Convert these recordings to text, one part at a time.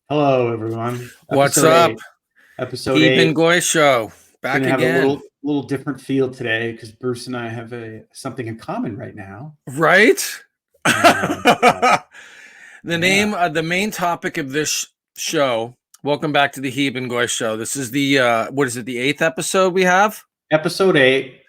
Hello, everyone. What's up? Episode Heeb eight. Goy show. It's Back gonna have a again. little different feel today because Bruce and I have a something in common right now. Right? And yeah, The main topic of this show. Welcome back to the Heeb Goy show. This is the what is it, the 8th episode we have? episode 8.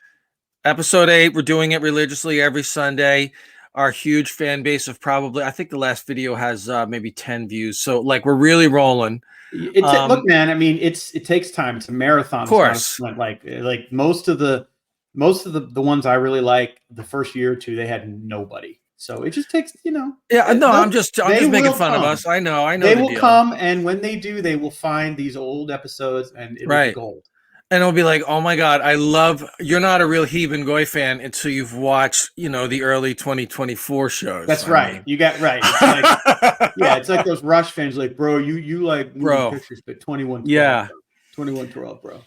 Episode 8. We're doing it religiously every Sunday. Our huge fan base of probably, I think the last video has maybe 10 views. So like we're really rolling. Look, man. I mean, it takes time. It's a marathon. Of It's not a course. sprint. Like most of the ones I really like, the first year or two, they had nobody. So it just takes, Yeah, no, I'm they'll- just they making will fun of come. us. I know They the will deal. come, and when they do, they will find these old episodes, and it'll be Right. gold. And it'll be like, oh my God, you're not a real Heeb Goy fan until you've watched, the early 2024 shows. That's right. You got right. It's like, yeah, it's like those Rush fans, like, bro, you like moving pictures, but 2112. Yeah. 2112, bro.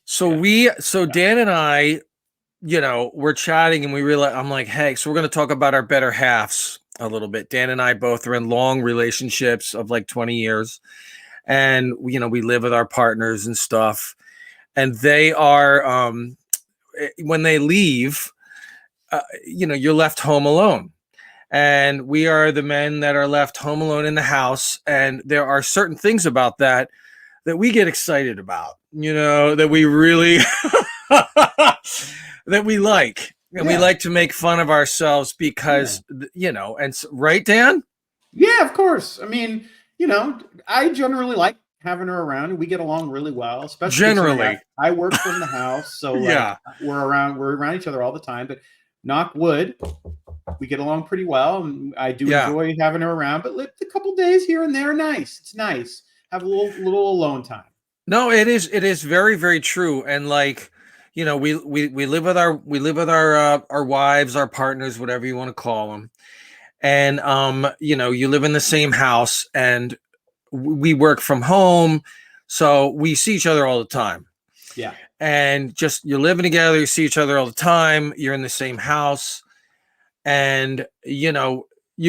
So Dan and I, we're chatting and we realize, I'm like, hey, so we're going to talk about our better halves a little bit. Dan and I both are in long relationships of like 20 years. And, we live with our partners and stuff. And they are, when they leave, you're left home alone. And we are the men that are left home alone in the house. And there are certain things about that we get excited about, that we really, that we like. And we like to make fun of ourselves because, right, Dan? Yeah, of course. I mean, I generally like having her around, and we get along really well. Especially generally, I work from the house, so we're around each other all the time. But knock wood, we get along pretty well, and I do enjoy having her around. But a couple days here and there, nice. It's nice. Have a little alone time. No, it is very, very true. And like, we live with our wives, our partners, whatever you want to call them, and you live in the same house, and we work from home, so we see each other all the time. Yeah. And just you're living together, you see each other all the time, you're in the same house, and you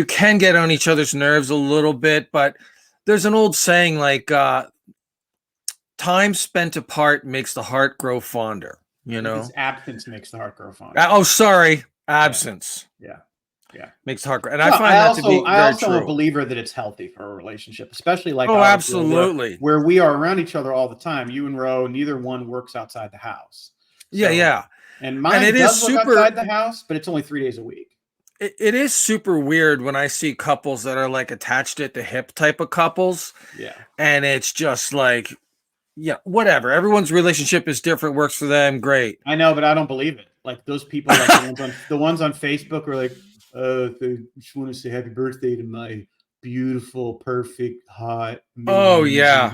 can get on each other's nerves a little bit, but there's an old saying like time spent apart makes the heart grow fonder. Absence makes the heart grow fonder. Oh, sorry, absence. Yeah. Makes the heart grow. And I find that to be I also true. am a believer that it's healthy for a relationship, especially like absolutely, where we are around each other all the time. You and Ro, neither one works outside the house. So, and mine does work outside the house, but it's only 3 days a week. It is super weird when I see couples that are like attached at the hip type of couples. Yeah. And it's just like, whatever. Everyone's relationship is different, works for them. Great. I know, but I don't believe it. Like those people, like the ones on Facebook are like, they just want to say happy birthday to my beautiful, perfect, hot. Oh yeah.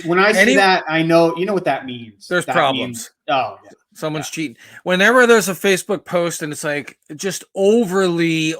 When I see that, I know, you know what that means. There's problems. Oh yeah. Someone's cheating. Whenever there's a Facebook post and it's like just overly,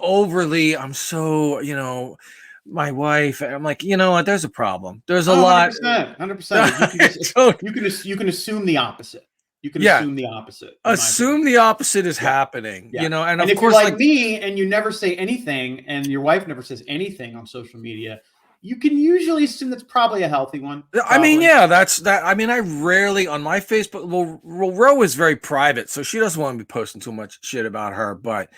I'm so, my wife, I'm like, you know what? There's a problem. There's a lot. 100%. You can assume the opposite. You can assume the opposite. Assume the opposite is happening, and of if course, you're like me and you never say anything and your wife never says anything on social media, you can usually assume that's probably a healthy one. I mean, that's that. I mean, I rarely on my Facebook. Well, Ro is very private, so she doesn't want to be posting too much shit about her. But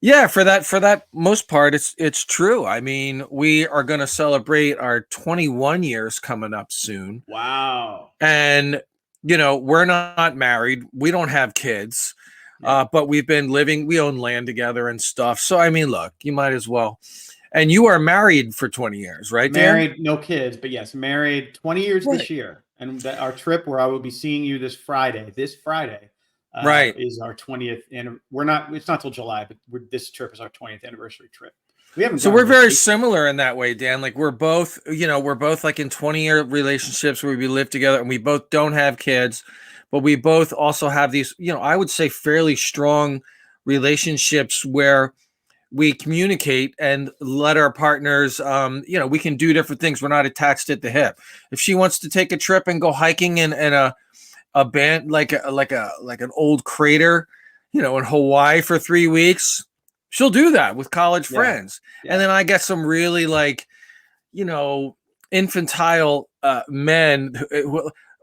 yeah, for that most part, it's true. I mean, we are going to celebrate our 21 years coming up soon. Wow. And we're not married. We don't have kids, but we've been living. We own land together and stuff. So I mean, look, you might as well. And you are married for 20 years, right? Married, Dan? no kids, but yes, married 20 years this year. And our trip where I will be seeing you this Friday, is our 20th. And it's not till July, but this trip is our 20th anniversary trip. We're very similar in that way, Dan. Like we're both like in 20-year relationships where we live together and we both don't have kids, but we both also have these, I would say fairly strong relationships where we communicate and let our partners, we can do different things. We're not attached at the hip. If she wants to take a trip and go hiking in a band, like an old crater, in Hawaii for 3 weeks, she'll do that with college friends. Yeah. And then I get some really like, infantile men.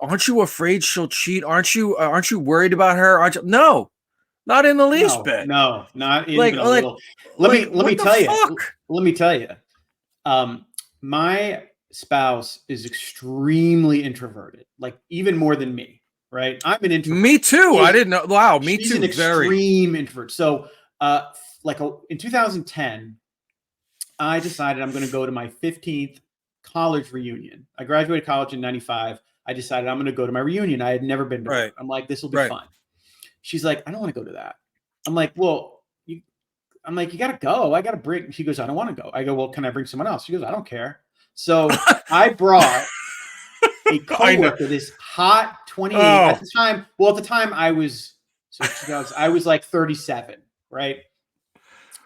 Aren't you afraid she'll cheat? Aren't you worried about her? Aren't you? No, not in the least bit. No, not even a little. Let me tell you. My spouse is extremely introverted, like even more than me. Right? I'm an introvert. Me too. I didn't know. Wow, me too. She's an extreme introvert. So, in 2010, I decided I'm going to go to my 15th college reunion. I graduated college in 95. I decided I'm going to go to my reunion. I had never been to it. I'm like, this will be fun. She's like, I don't want to go to that. I'm like, well, you got to go. I got to bring. She goes, I don't want to go. I go, well, can I bring someone else? She goes, I don't care. So I brought a coworker, this hot 28 at the time. Well, at the time I was like 37, right?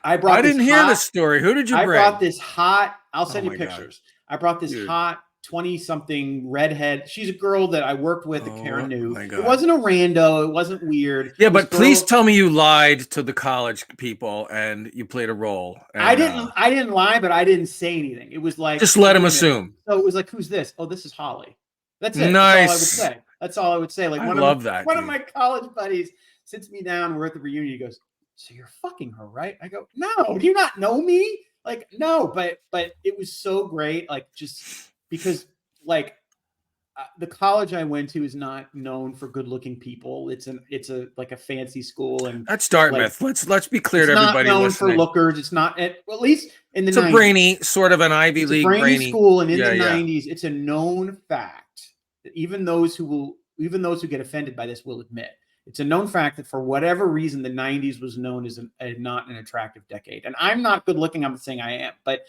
I didn't hear this story. Who did you bring? I brought this hot, I'll send you pictures. God. I brought this hot 20-something redhead. She's a girl that I worked with that Karen knew. It wasn't a rando. It wasn't weird. Yeah, but please tell me you lied to the college people and you played a role. And, I didn't lie, but I didn't say anything. It was like, just let him assume. So it was like, who's this? Oh, this is Holly. That's it. Nice. That's all I would say. Like one of my college buddies sits me down. We're at the reunion. He goes, so you're fucking her, right? I go, no, do you not know me? Like, no, but it was so great. Like, just because like the college I went to is not known for good looking people. It's a fancy school. And that's Dartmouth. Like, let's be clear to everybody known listening. For lookers. It's not at least in the 90s. It's a brainy, sort of an Ivy League brainy school. And in the 90s, it's a known fact that even those who get offended by this will admit, it's a known fact that for whatever reason, the 90s was known as not an attractive decade. And I'm not good looking. I'm not saying I am, but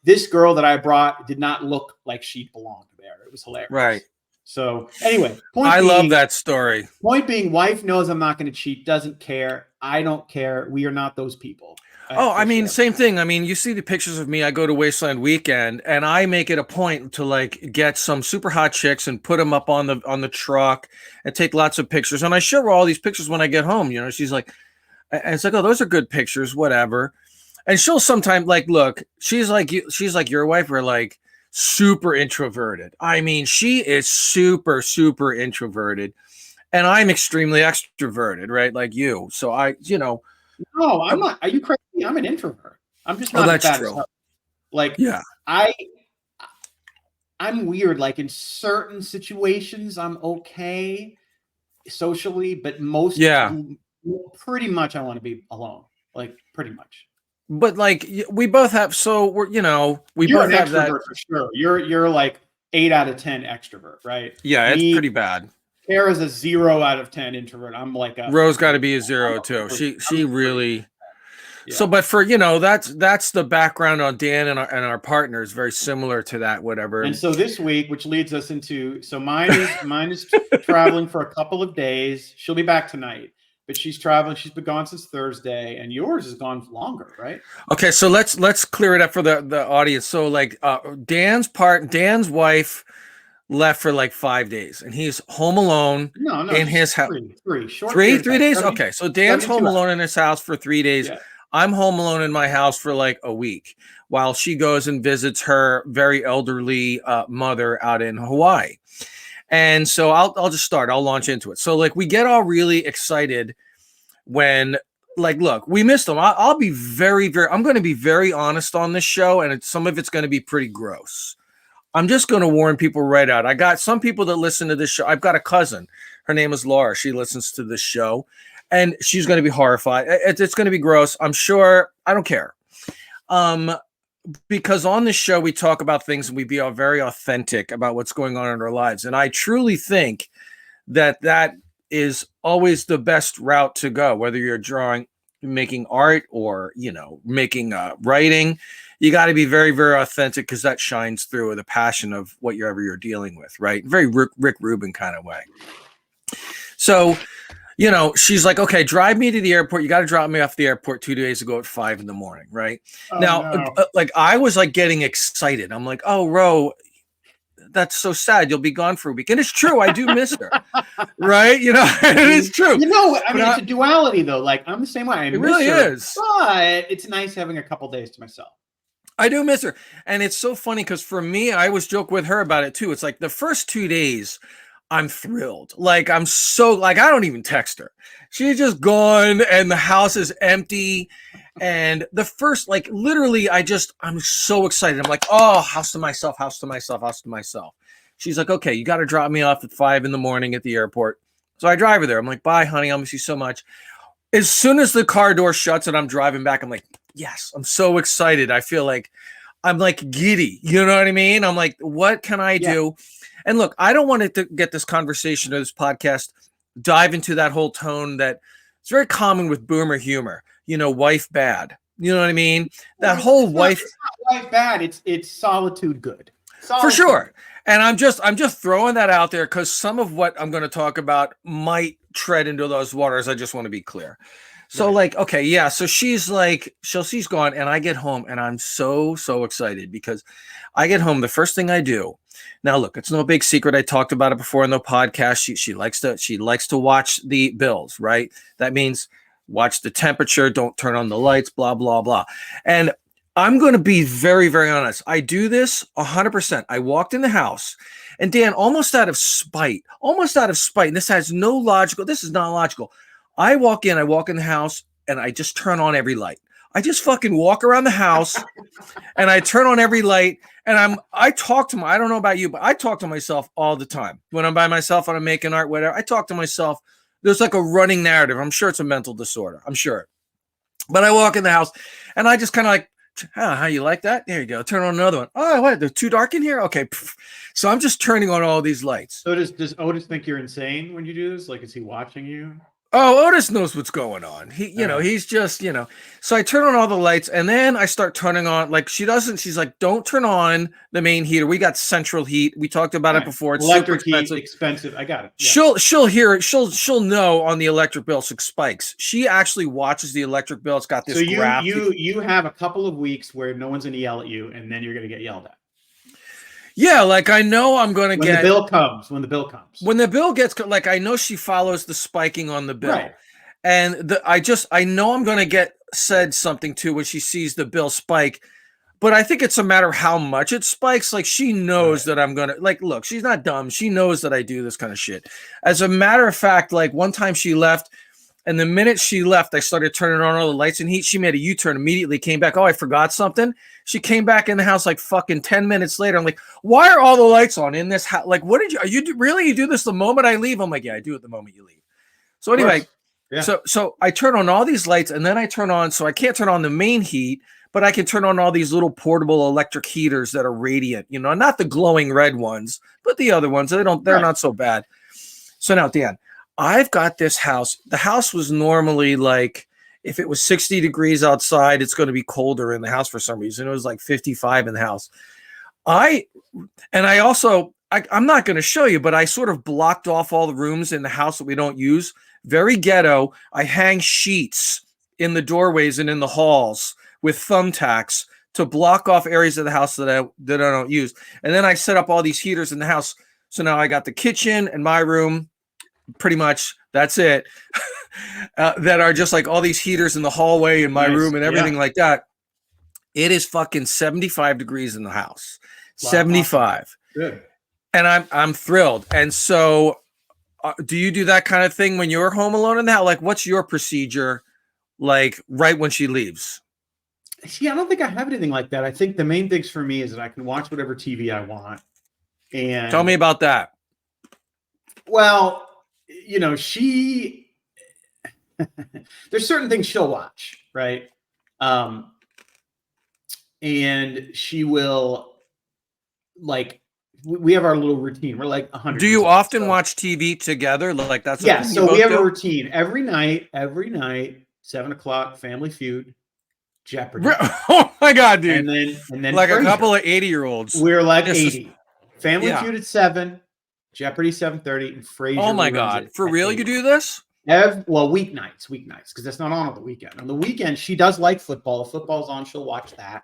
this girl that I brought did not look like she belonged there. It was hilarious. Right. So anyway, love that story. Point being, wife knows I'm not going to cheat, doesn't care. I don't care. We are not those people. I mean, same thing. I mean, you see the pictures of me. I go to Wasteland Weekend, and I make it a point to like get some super hot chicks and put them up on the truck and take lots of pictures. And I show her all these pictures when I get home. You know, she's like, and it's like, oh, those are good pictures, whatever. And she'll sometimes like, look, she's like your wife. We're like super introverted. I mean, she is super, super introverted, and I'm extremely extroverted, right? Like you. So no, I'm not. Are you crazy? I'm an introvert. I'm just not. That's true. Like, I'm weird. Like in certain situations, I'm okay socially, but pretty much I want to be alone. Like pretty much. But like we both have, so we're we you're both an have extrovert that for sure. You're like 8 out of 10 extrovert, right? Yeah, it's pretty bad. Kara's a 0 out of 10 introvert. I'm like Rose got to be a 0 too. She really. Yeah. So, but for that's the background on Dan and our partners, very similar to that, whatever. And so this week, which leads us into mine is traveling for a couple of days. She'll be back tonight, but she's traveling. She's been gone since Thursday, and yours has gone longer, right? Okay, so let's clear it up for the audience. So like Dan's wife left for like 5 days, and he's home alone in his house. 3 days. Okay, so Dan's home alone in his house for 3 days. Yeah. I'm home alone in my house for like a week while she goes and visits her very elderly mother out in Hawaii. And so I'll just start. I'll launch into it. So like we get all really excited when like, look, we missed them. I'll be I'm going to be very honest on this show, and some of it's going to be pretty gross. I'm just going to warn people right out. I got some people that listen to this show. I've got a cousin. Her name is Laura. She listens to this show. And she's going to be horrified. It's going to be gross. I'm sure. I don't care. Because on this show, we talk about things and we be all very authentic about what's going on in our lives. And I truly think that is always the best route to go, whether you're drawing, making art, or, making writing. You got to be very, very authentic, because that shines through with the passion of whatever you're dealing with, right? Very Rick Rubin kind of way. So, she's like, okay, drive me to the airport. You got to drop me off the airport 2 days ago at 5 a.m, right? Oh, now, no. Like I was like getting excited. I'm like, oh, Ro, that's so sad. You'll be gone for a week. And it's true. I do miss her. Right. It is true. I mean, it's a duality though. Like I'm the same way. It really is. But it's nice having a couple days to myself. I do miss her. And it's so funny because for me, I always joke with her about it too. It's like the first 2 days, I'm thrilled. Like I'm so like I don't even text her. She's just gone and the house is empty. And the first, like literally, I'm so excited. I'm like, oh, house to myself, house to myself, house to myself. She's like, okay, you got to drop me off at 5 a.m. at the airport. So I drive her there. I'm like, bye, honey. I'll miss you so much. As soon as the car door shuts and I'm driving back, I'm like, yes, I'm so excited. I feel like I'm like giddy. You know what I mean? I'm like, what can I do? And look, I don't want to get this conversation or this podcast dive into that whole tone that it's very common with boomer humor. You know, wife bad. You know what I mean? That whole wife. It's not wife bad. It's solitude good. Solitude. For sure. And I'm just throwing that out there because some of what I'm going to talk about might tread into those waters. I just want to be clear. So like, okay, yeah. So she's like, she's gone, and I get home, and I'm so excited because I get home. The first thing I do. Now, look, it's no big secret. I talked about it before in the podcast. She likes to watch the bills, right? That means watch the temperature, don't turn on the lights, blah blah blah. And I'm going to be very, very honest. I do this 100%. I walked in the house, and Dan, almost out of spite, and this has no logical. This is not logical. I walk in the house, and I just turn on every light. I just fucking walk around the house, and I turn on every light, and I talk to I don't know about you, but I talk to myself all the time. When I'm by myself and I'm making art, whatever, I talk to myself. There's like a running narrative. I'm sure it's a mental disorder. I'm sure. But I walk in the house, and I just kind of like, how you like that? There you go. Turn on another one. Oh, what? They're too dark in here? Okay. So I'm just turning on all these lights. So does Otis think you're insane when you do this? Like, is he watching you? Oh, Otis knows what's going on. He's just, so I turn on all the lights, and then I start turning on, like she doesn't, she's like, don't turn on the main heater. We got central heat. We talked about it before. It's electric heat, expensive. I got it. Yeah. She'll hear it. She'll know on the electric bill, spikes. She actually watches the electric bill. It's got this graph. You have a couple of weeks where no one's going to yell at you, and then you're going to get yelled at. Yeah, like I know I'm going to get when the bill comes. When the bill gets, like I know she follows the spiking on the bill, right. And I know I'm going to get said something too when she sees the bill spike, but I think it's a matter of how much it spikes. Like she knows that I'm going to, like, look, she's not dumb. She knows that I do this kind of shit. As a matter of fact, like one time she left, and the minute she left, I started turning on all the lights and heat. She made a U-turn, immediately came back. Oh, I forgot something. She came back in the house like fucking 10 minutes later. I'm like, why are all the lights on in this house? Like, you do this the moment I leave? I'm like, yeah, I do it the moment you leave. So anyway, so I turn on all these lights, and then I turn on, so I can't turn on the main heat, but I can turn on all these little portable electric heaters that are radiant, not the glowing red ones, but the other ones. They're not so bad. So now, Dan, I've got this house. The house was normally like, if it was 60 degrees outside, it's going to be colder in the house for some reason. It was like 55 in the house. I'm not going to show you, but I sort of blocked off all the rooms in the house that we don't use. Very ghetto. I hang sheets in the doorways and in the halls with thumbtacks to block off areas of the house that I don't use. And then I set up all these heaters in the house. So now I got the kitchen and my room. Pretty much that's it. That are just like all these heaters in the hallway in my room and everything like that. It is fucking 75 degrees in the house. 75. Good. And I'm thrilled. And so do you do that kind of thing when you're home alone in the house? Like, what's your procedure like right when she leaves? See, I don't think I have anything like that. I think the main things for me is that I can watch whatever TV I want. And tell me about that. Well, there's certain things she'll watch, right? And she will, like, we have our little routine. We're like 100. Do you often watch TV together? Like that's so we have a routine every night, 7:00, Family Feud, Jeopardy. Oh my God, dude! And then like Frasier. A couple of 80-year-olds. We're like 80. Family Feud at 7, Jeopardy 7:30, and Frasier. Oh my God! For real, 8. You do this? Weeknights, because that's not on the weekend. On the weekend, she does like football. If football's on, she'll watch that.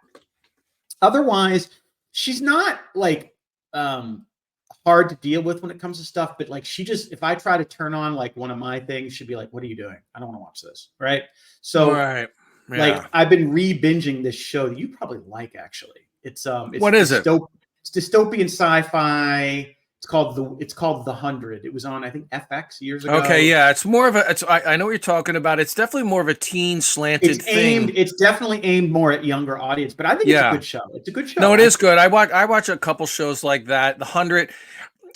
Otherwise, she's not like hard to deal with when it comes to stuff, but like if I try to turn on like one of my things, she'd be like, "What are you doing? I don't want to watch this." Right? So, Like I've been re-binging this show that you probably like, actually. It's what is it? It's dystopian sci-fi. It's called The 100. It was on, I think, FX years ago. Okay, yeah, it's more of a. I know what you're talking about. It's definitely more of a teen slanted thing. It's definitely aimed more at younger audience, but I think it's a good show. It's a good show. No, it is good. I watch a couple shows like that. The 100.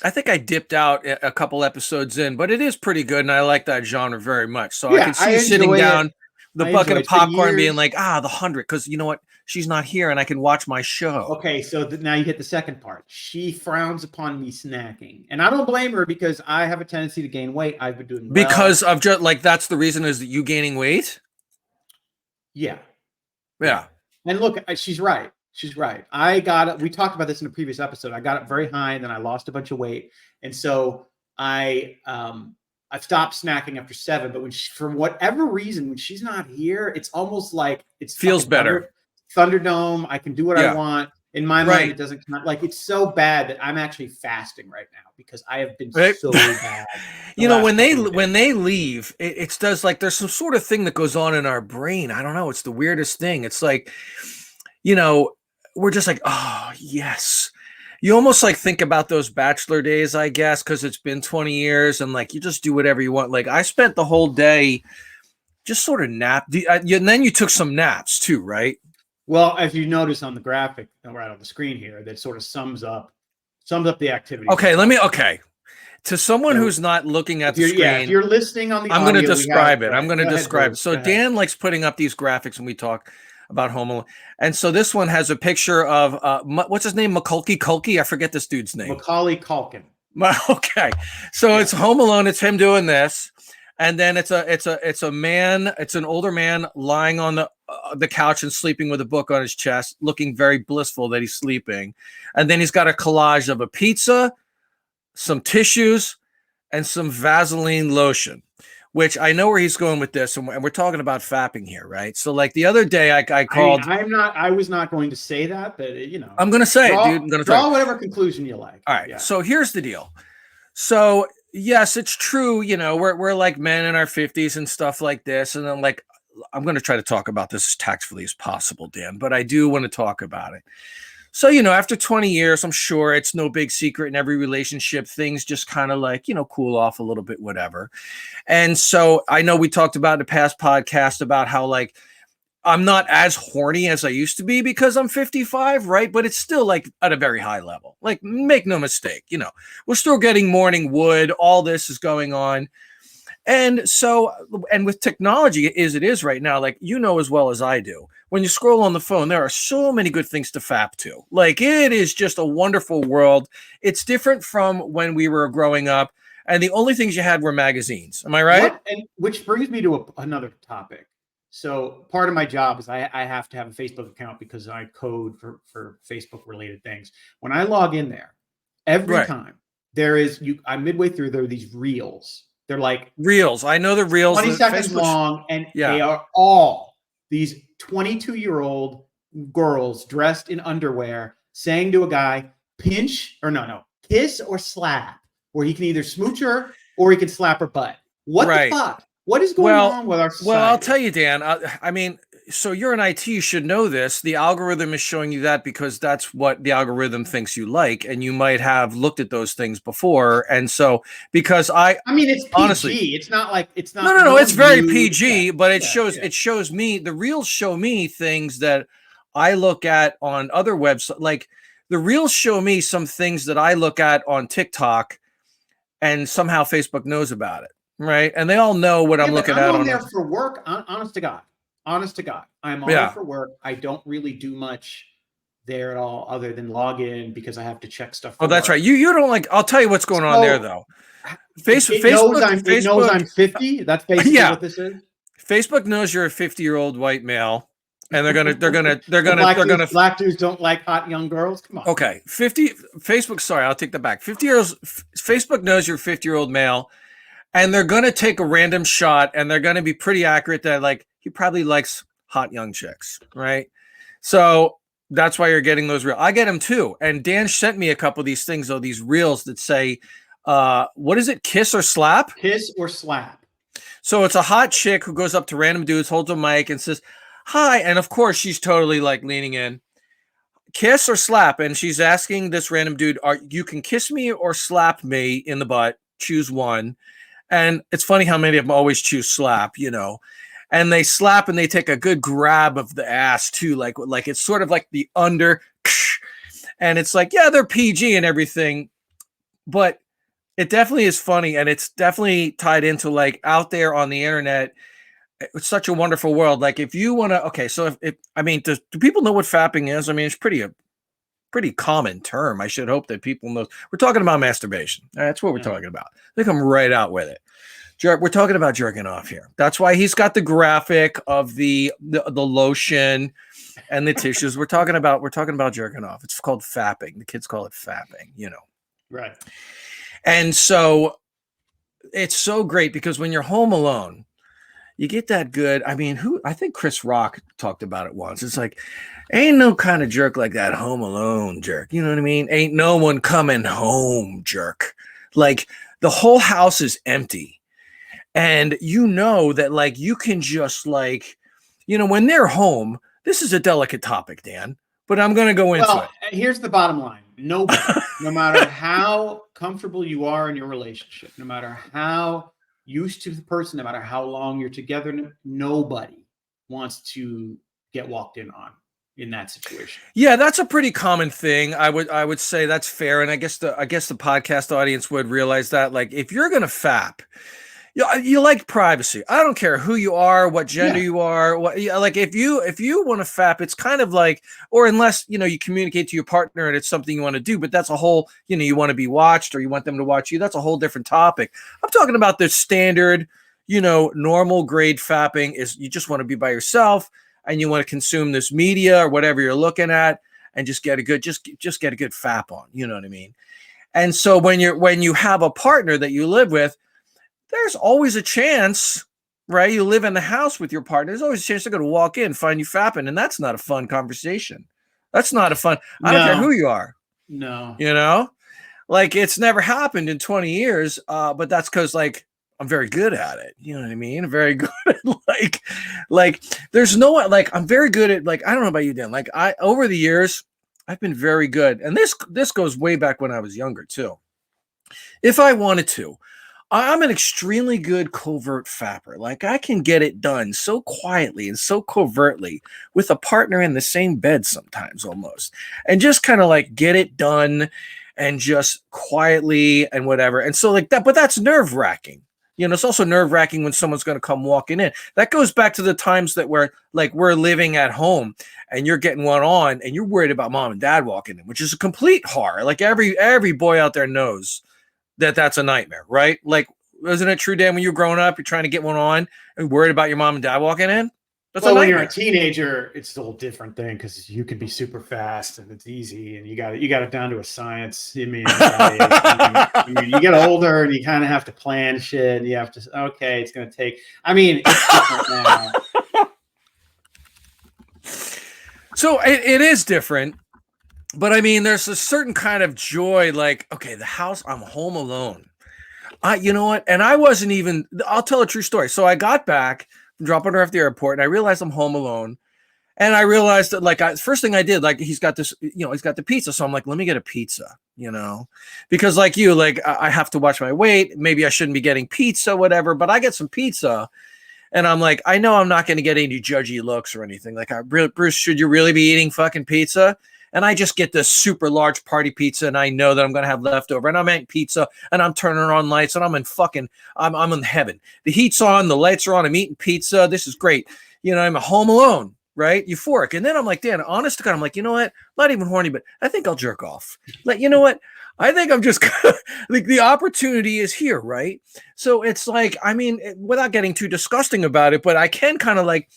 I think I dipped out a couple episodes in, but it is pretty good, and I like that genre very much. So I can see you sitting down, the bucket of popcorn, being like, The 100, because you know what? She's not here, and I can watch my show. Okay, so now you hit the second part. She frowns upon me snacking, and I don't blame her because I have a tendency to gain weight. I've been doing well. Because of just like that's the reason is that you gaining weight. Yeah. And look, she's right. She's right. I got it. We talked about this in a previous episode. I got up very high, and then I lost a bunch of weight, and so I stopped snacking after 7. But for whatever reason, when she's not here, it's almost like it feels better. Thunderdome. I can do what I want. In my mind, it doesn't like it's so bad that I'm actually fasting right now because I have been so bad. You know, when they leave, it does like there's some sort of thing that goes on in our brain. I don't know. It's the weirdest thing. It's like, you know, we're just like, oh yes. You almost like think about those bachelor days, I guess, because it's been 20 years and like you just do whatever you want. Like I spent the whole day just sort of napped. And then you took some naps too, right? Well, as you notice on the graphic right on the screen here, that sort of sums up the activity. Okay, to someone who's not looking at the screen, if you're listening on the I'm going to describe it. I'm going to describe it. it. So Dan likes putting up these graphics when we talk about Home Alone. And so this one has a picture of what's his name? Macaulay Culkin? I forget this dude's name. Macaulay Culkin. Okay. So it's Home Alone. It's him doing this. And then it's a man, it's an older man lying on the couch and sleeping with a book on his chest, looking very blissful that he's sleeping. And then he's got a collage of a pizza, some tissues, and some Vaseline lotion, which I know where he's going with this. And we're talking about fapping here, right? So like the other day I called. I was not going to say that, but you know. I'm going to say it, dude. I'm going to draw whatever conclusion you like. All right. Yeah. So here's the deal. So yes, it's true. You know, we're like men in our 50s and stuff like this. And I'm going to try to talk about this as tactfully as possible, Dan, but I do want to talk about it. So, you know, after 20 years, I'm sure it's no big secret in every relationship, things just kind of like, you know, cool off a little bit, whatever. And so I know we talked about in a past podcast about how like, I'm not as horny as I used to be because I'm 55, right? But it's still like at a very high level. Like, make no mistake, you know, we're still getting morning wood. All this is going on. And so, and with technology as it is right now, like, you know, as well as I do, when you scroll on the phone, there are so many good things to fap to. Like, it is just a wonderful world. It's different from when we were growing up. And the only things you had were magazines. Am I right? And which brings me to another topic. So part of my job is I have to have a Facebook account because I code for Facebook related things. When I log in there, every time I'm midway through, there are these reels. They're like reels. I know the reels. 20 seconds long, and they are all these 22-year-old girls dressed in underwear saying to a guy, kiss or slap, where he can either smooch her or he can slap her butt. What the fuck? What is going on with our society? Well, I'll tell you, Dan. I mean, so you're in IT, you should know this. The algorithm is showing you that because that's what the algorithm thinks you like, and you might have looked at those things before. And so, because I mean, it's PG. Honestly, it's not like it's not. No. It's very PG, but it shows me, the reels show me things that I look at on other websites. Like the reels show me some things that I look at on TikTok, and somehow Facebook knows about it. Right. And they all know what I'm looking at. I'm on there for work. Honest to God. I'm on there for work. I don't really do much there at all other than log in because I have to check stuff. Oh, that's right. You don't like, I'll tell you what's going on there though. Facebook knows I'm 50. That's basically what this is. Facebook knows you're a 50-year-old white male. And they're gonna black dudes don't like hot young girls. Come on. Okay. Sorry, I'll take that back. 50 years. Facebook knows you're a 50-year-old male. And they're going to take a random shot and they're going to be pretty accurate that like he probably likes hot young chicks, right? So that's why you're getting those reels. I get them too. And Dan sent me a couple of these things, though, these reels that say, what is it? Kiss or slap? Kiss or slap. So it's a hot chick who goes up to random dudes, holds a mic and says, hi. And of course, she's totally like leaning in. Kiss or slap? And she's asking this random dude, you can kiss me or slap me in the butt. Choose one. And it's funny how many of them always choose slap, and they slap and they take a good grab of the ass too. Like it's sort of like the under, and it's like, yeah, they're PG and everything, but it definitely is funny. And it's definitely tied into like out there on the internet. It's such a wonderful world. Like if you want to, okay. So if I mean, do people know what fapping is? I mean, it's pretty common term. I should hope that people know. We're talking about masturbation. That's what we're talking about. They come right out with it. We're talking about jerking off here. That's why he's got the graphic of the lotion and the tissues. We're talking about jerking off. It's called fapping. The kids call it fapping, Right. And so it's so great because when you're home alone, you get that good. I mean, I think Chris Rock talked about it once. It's like, ain't no kind of jerk like that home alone jerk. You know what I mean? Ain't no one coming home jerk. Like the whole house is empty. And that like you can just like, when they're home, this is a delicate topic, Dan, but I'm going to go into it. Here's the bottom line. Nobody, no matter how comfortable you are in your relationship, no matter how used to the person, no matter how long you're together, nobody wants to get walked in on in that situation. Yeah, that's a pretty common thing. I would say that's fair. And I guess the podcast audience would realize that, like, if you're going to fap, you like privacy. I don't care who you are, what gender you are. Like if you want to fap, it's kind of like, or unless you communicate to your partner and it's something you want to do, but that's a whole, you want to be watched or you want them to watch you. That's a whole different topic. I'm talking about the standard, normal grade fapping is you just want to be by yourself and you want to consume this media or whatever you're looking at and just get a good just get a good fap on. You know what I mean? And so when you have a partner that you live with, there's always a chance, right? You live in the house with your partner. There's always a chance they're going to walk in, find you fapping, and that's not a fun conversation. That's not a fun. I don't care who you are. No. Like it's never happened in 20 years, but that's because like I'm very good at it. You know what I mean? I'm very good at like there's no like I'm very good at like I don't know about you, Dan. Like over the years I've been very good, and this goes way back when I was younger too. If I wanted to. I'm an extremely good covert fapper. Like I can get it done so quietly and so covertly with a partner in the same bed sometimes almost. And just kind of like get it done and just quietly and whatever. And so like that, but that's nerve-wracking. It's also nerve-wracking when someone's going to come walking in. That goes back to the times that we're living at home and you're getting one on and you're worried about mom and dad walking in, which is a complete horror. Like every boy out there knows that's a nightmare, right? Like, isn't it true, Dan, when you're growing up, you're trying to get one on and worried about your mom and dad walking in? That's when you're a teenager, it's a whole different thing because you can be super fast and it's easy and you got it down to a science. I mean, you get older and you kind of have to plan shit and you have to, okay, it's going to take, I mean, it's different now. So it is different. But I mean, there's a certain kind of joy, like, okay, the house, I'm home alone. You know what? And I wasn't even, I'll tell a true story. So I got back from dropping her off the airport and I realized I'm home alone. And I realized that like, first thing I did, like he's got this, he's got the pizza. So I'm like, let me get a pizza, because like you, like I have to watch my weight. Maybe I shouldn't be getting pizza, whatever, but I get some pizza. And I'm like, I know I'm not going to get any judgy looks or anything. Like, Bruce, should you really be eating fucking pizza? And I just get this super large party pizza and I know that I'm going to have leftover and I'm eating pizza and I'm turning on lights and I'm in heaven. The heat's on, the lights are on, I'm eating pizza. This is great. I'm home alone, right? Euphoric. And then I'm like, Dan, honest to God, I'm like, you know what? I'm not even horny, but I think I'll jerk off. Like, you know what? I think I'm just like the opportunity is here, right? So it's like, I mean, without getting too disgusting about it, but I can kind of like,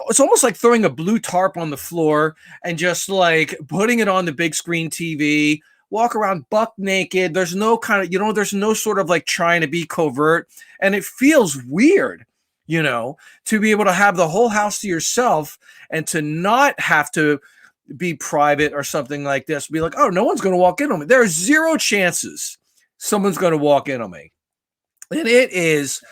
it's almost like throwing a blue tarp on the floor and just like putting it on the big screen TV, walk around buck naked. There's no kind of, there's no sort of like trying to be covert. And it feels weird, to be able to have the whole house to yourself and to not have to be private or something like this. Be like, oh, no one's going to walk in on me. There are zero chances someone's going to walk in on me. And it is,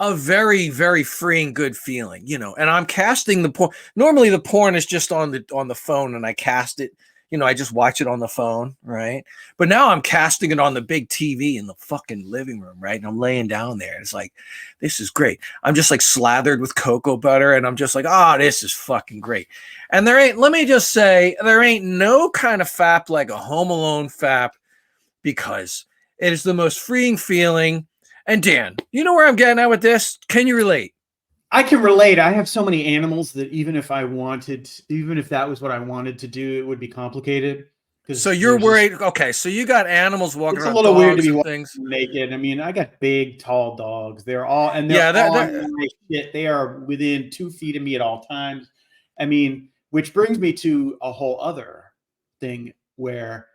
a very, very freeing, good feeling, you know. And I'm casting the porn. Normally, the porn is just on the phone, and I cast it. You know, I just watch it on the phone, right? But now I'm casting it on the big TV in the fucking living room, right? And I'm laying down there. It's like, this is great. I'm just like slathered with cocoa butter, and I'm just like, oh, this is fucking great. And let me just say, there ain't no kind of fap like a Home Alone fap, because it is the most freeing feeling. And Dan, you know where I'm getting at with this? Can you relate? I can relate. I have so many animals that even if that was what I wanted to do, it would be complicated. So you're worried. Okay, so you got animals walking around. It's a little weird to be things naked. I mean, I got big, tall dogs. They're all on my shit. They are within 2 feet of me at all times. I mean, which brings me to a whole other thing where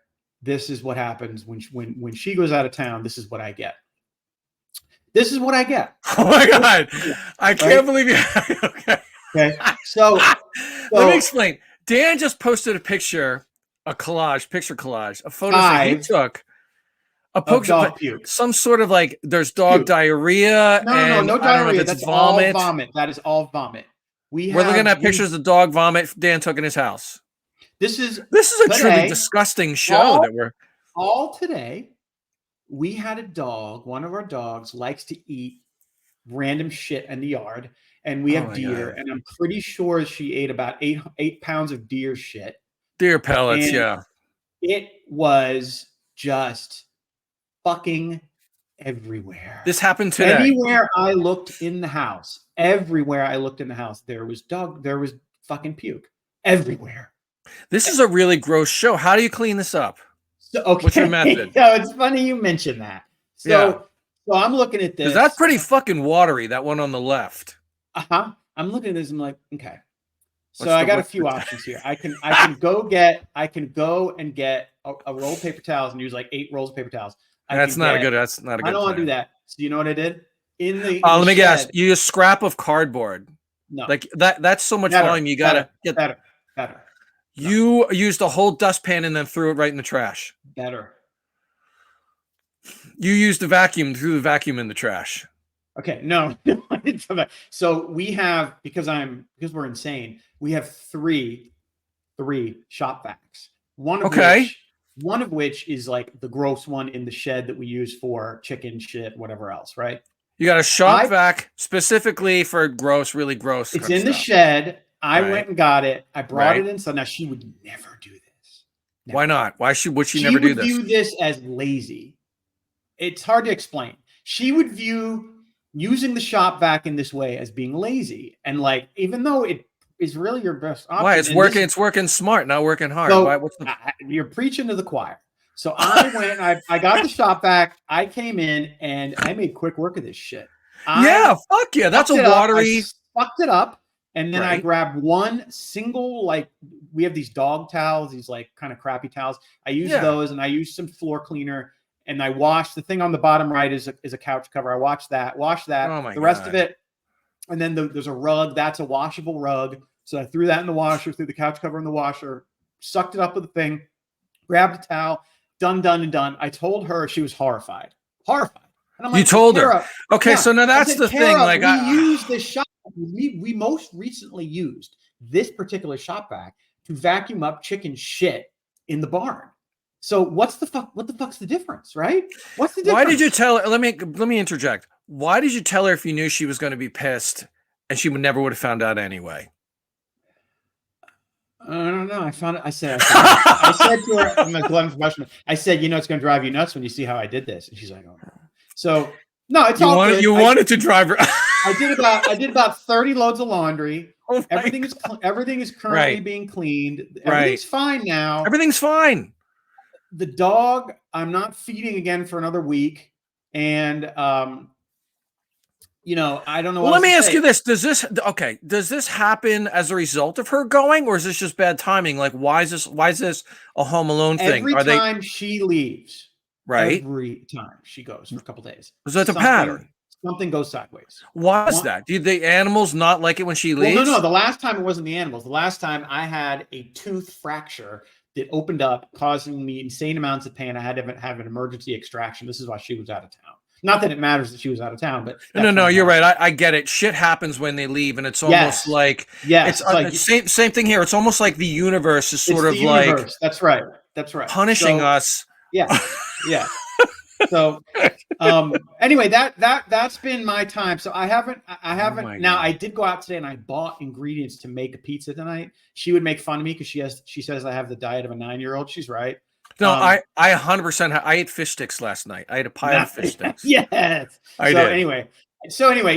this is what happens when she goes out of town. This is what I get. This is what I get. Oh my God. I can't believe you. Okay. So let me explain. Dan just posted a picture, picture collage, a photo that he took. A dog puke. Some sort of like there's dog diarrhea. No diarrhea. That's vomit. All vomit. That is all vomit. We're looking at pictures of dog vomit Dan took in his house. This is a truly disgusting show that we're all today. We had a dog. One of our dogs likes to eat random shit in the yard, and we have deer. God. And I'm pretty sure she ate about 8 pounds of deer shit. Deer pellets, and yeah. It was just fucking everywhere. This happened today. Anywhere I looked in the house, there was fucking puke everywhere. This is a really gross show. How do you clean this up? So, okay. What's your method? So it's funny you mentioned that. So I'm looking at this. That's pretty fucking watery, that one on the left. I'm looking at this. I'm like, okay. So I got a few options here. I can go and get a roll of paper towels and use like 8 rolls of paper towels. That's not a good. I don't want to do that. So you know what I did? Let me guess. You use scrap of cardboard. No. Like that's so much volume. You gotta get better. You used a whole dustpan and then threw it right in the trash. Better. You used the vacuum, threw the vacuum in the trash. Okay, no, I didn't throw that. So we have, because we're insane, we have three shop vacs. One of which is like the gross one in the shed that we use for chicken shit, whatever else, right? You got a shop vac specifically for really gross. It's in the shed. I went and got it. I brought it in. So now she would never do this. Never. Why not? Would she never do this? She would view this as lazy. It's hard to explain. She would view using the shop vac in this way as being lazy. And like, even though it is really your best option. Why? It's working smart, not working hard. So you're preaching to the choir. So I went, I got the shop vac. I came in and I made quick work of this shit. Fuck yeah. That's a watery. I fucked it up. And then I grabbed one single, like, we have these dog towels, these like kind of crappy towels. I use those, and I use some floor cleaner, and I wash the thing on the bottom right is a couch cover. I wash that. Oh my the rest of it, and then there's a rug. That's a washable rug. So I threw that in the washer, threw the couch cover in the washer, sucked it up with the thing, grabbed a towel, done and done. I told her, she was horrified. And I'm like, you told her. Okay, so now that's the thing. Like, we use this shop. We most recently used this particular shop vac to vacuum up chicken shit in the barn. So what the fuck's the difference, right? What's the difference? Why did you tell her? Let me interject. Why did you tell her if you knew she was going to be pissed and she would have found out anyway? I don't know. I found it. I said to her, I'm a glutton for punishment. I said, it's going to drive you nuts when you see how I did this. And she's like, oh no. So no, it's all good. You wanted to drive her. I did about 30 loads of laundry. Oh, everything is currently being cleaned. Everything's fine now. Everything's fine. The dog, I'm not feeding again for another week. And I don't know. Well, let me ask you this. Does this happen as a result of her going, or is this just bad timing? Like, why is this a Home Alone thing? Every time she leaves. Right. Every time she goes for a couple days. So that's a pattern. Something goes sideways. Why is that? Do the animals not like it when she leaves? Well, no. The last time it wasn't the animals. The last time I had a tooth fracture that opened up, causing me insane amounts of pain. I had to have an emergency extraction. This is why she was out of town. Not that it matters that she was out of town, but no, you're right. I get it. Shit happens when they leave, and it's almost like it's like same thing here. It's almost like the universe is sort of like that's right. punishing us. Yeah. So anyway, that's been my time. So I haven't now I did go out today and I bought ingredients to make a pizza tonight. She would make fun of me because she says I have the diet of a 9-year-old. She's right. No, I 100%. I ate fish sticks last night. I ate a pile of fish sticks. Yes. I did. Anyway,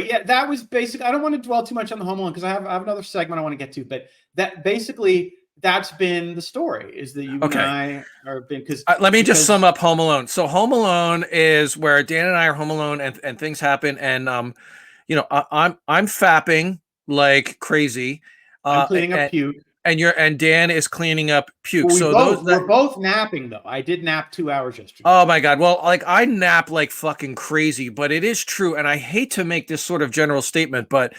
yeah, that was basically. I don't want to dwell too much on the Home Alone because I have another segment I want to get to. But that basically that's been the story. Is that you and I are been because let me just sum up Home Alone. So Home Alone is where Dan and I are home alone and things happen and I'm fapping like crazy. I'm cleaning up puke. And Dan is cleaning up puke. Well, we're both napping though. I did nap 2 hours yesterday. Oh my God. Well, like I nap like fucking crazy, but it is true. And I hate to make this sort of general statement, but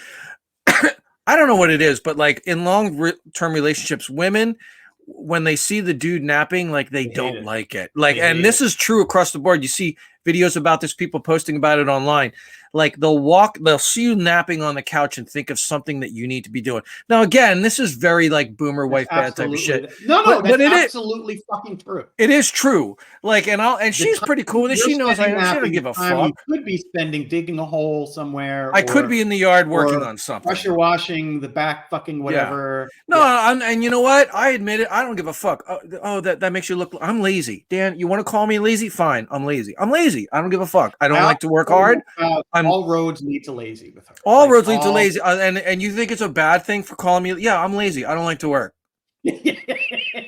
I don't know what it is, but like in long-term relationships, women, when they see the dude napping, like they don't like it. Like, and this is true across the board. You see videos about this, people posting about it online. Like they'll see you napping on the couch and think of something that you need to be doing. Now, again, this is very like boomer wife bad type of shit. No, but it is absolutely fucking true. It is true. Like, and she's pretty cool with it. She knows she doesn't give a fuck. You could be spending digging a hole somewhere. I could be in the yard working on something. Pressure washing the back, fucking whatever. Yeah. No, and you know what? I admit it. I don't give a fuck. Oh, that makes you look. I'm lazy. Dan, you want to call me lazy? Fine. I'm lazy. I don't give a fuck. I don't like to work hard. All roads lead to lazy with her. All roads lead to lazy. And you think it's a bad thing for calling me? Yeah, I'm lazy. I don't like to work.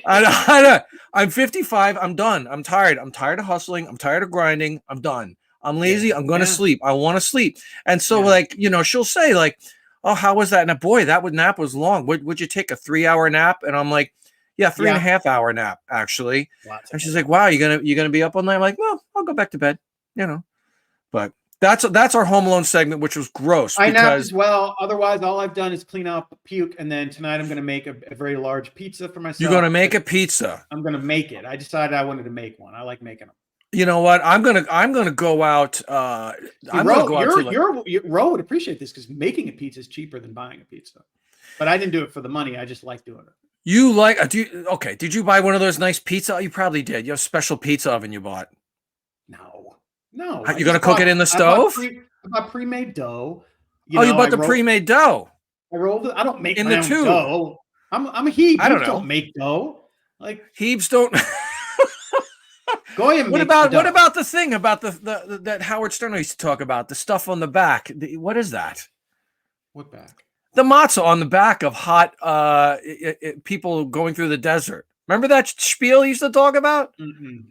I'm 55. I'm done. I'm tired. I'm tired of hustling. I'm tired of grinding. I'm done. I'm lazy. I'm going to sleep. I want to sleep. And so like, she'll say like, oh, how was that? And boy, that nap was long. Would you take a 3-hour nap? And I'm like, yeah, 3.5 hour nap actually. And she's like, wow, you gonna be up all night? I'm like, well, I'll go back to bed, but that's our Home Alone segment, which was gross. I napped as well. Otherwise, all I've done is clean up puke, and then tonight I'm going to make a very large pizza for myself. You're going to make a pizza? I'm going to make it. I decided I wanted to make one. I like making them. You know what? I'm gonna go out. Ro would appreciate this because making a pizza is cheaper than buying a pizza. But I didn't do it for the money. I just like doing it. You like? Okay. Did you buy one of those nice pizza? You probably did. You have a special pizza oven you bought. No. You're going to cook it in the stove? I bought pre-made dough. You bought the pre-made dough. I rolled it. I don't make my own dough. I'm a Heeb. I don't make dough. Like Heebs don't. Goy what about the thing about the that Howard Stern used to talk about, the stuff on the back? What is that? What back? The matzah on the back of hot people going through the desert. Remember that spiel he used to talk about? Mm-mm.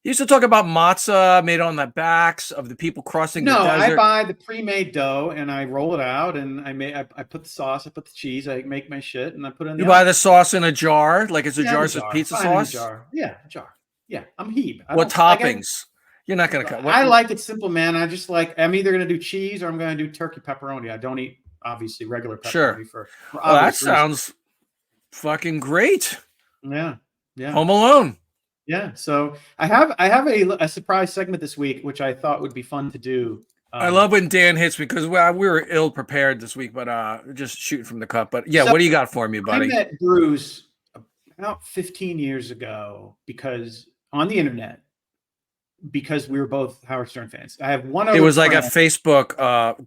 He used to talk about matzah made on the backs of the people crossing the desert. No, I buy the pre-made dough and I roll it out and I put the sauce, I put the cheese, I make my shit and I put it in the oven. Buy the sauce in a jar? Like it's a jar of pizza sauce? Jar. Yeah, a jar. Yeah, I'm Heeb. What toppings? You're not going to cut. I like it simple, man. I'm either going to do cheese or I'm going to do turkey pepperoni. I don't eat, obviously, regular pepperoni. Sure. Well, that sounds fucking great. Yeah. Home Alone. Yeah, so I have a surprise segment this week, which I thought would be fun to do. I love when Dan hits me because we were ill prepared this week, but just shooting from the cup. But yeah, what do you got for me, buddy? I met Bruce about 15 years ago on the internet because we were both Howard Stern fans. I have one other. It was like a Facebook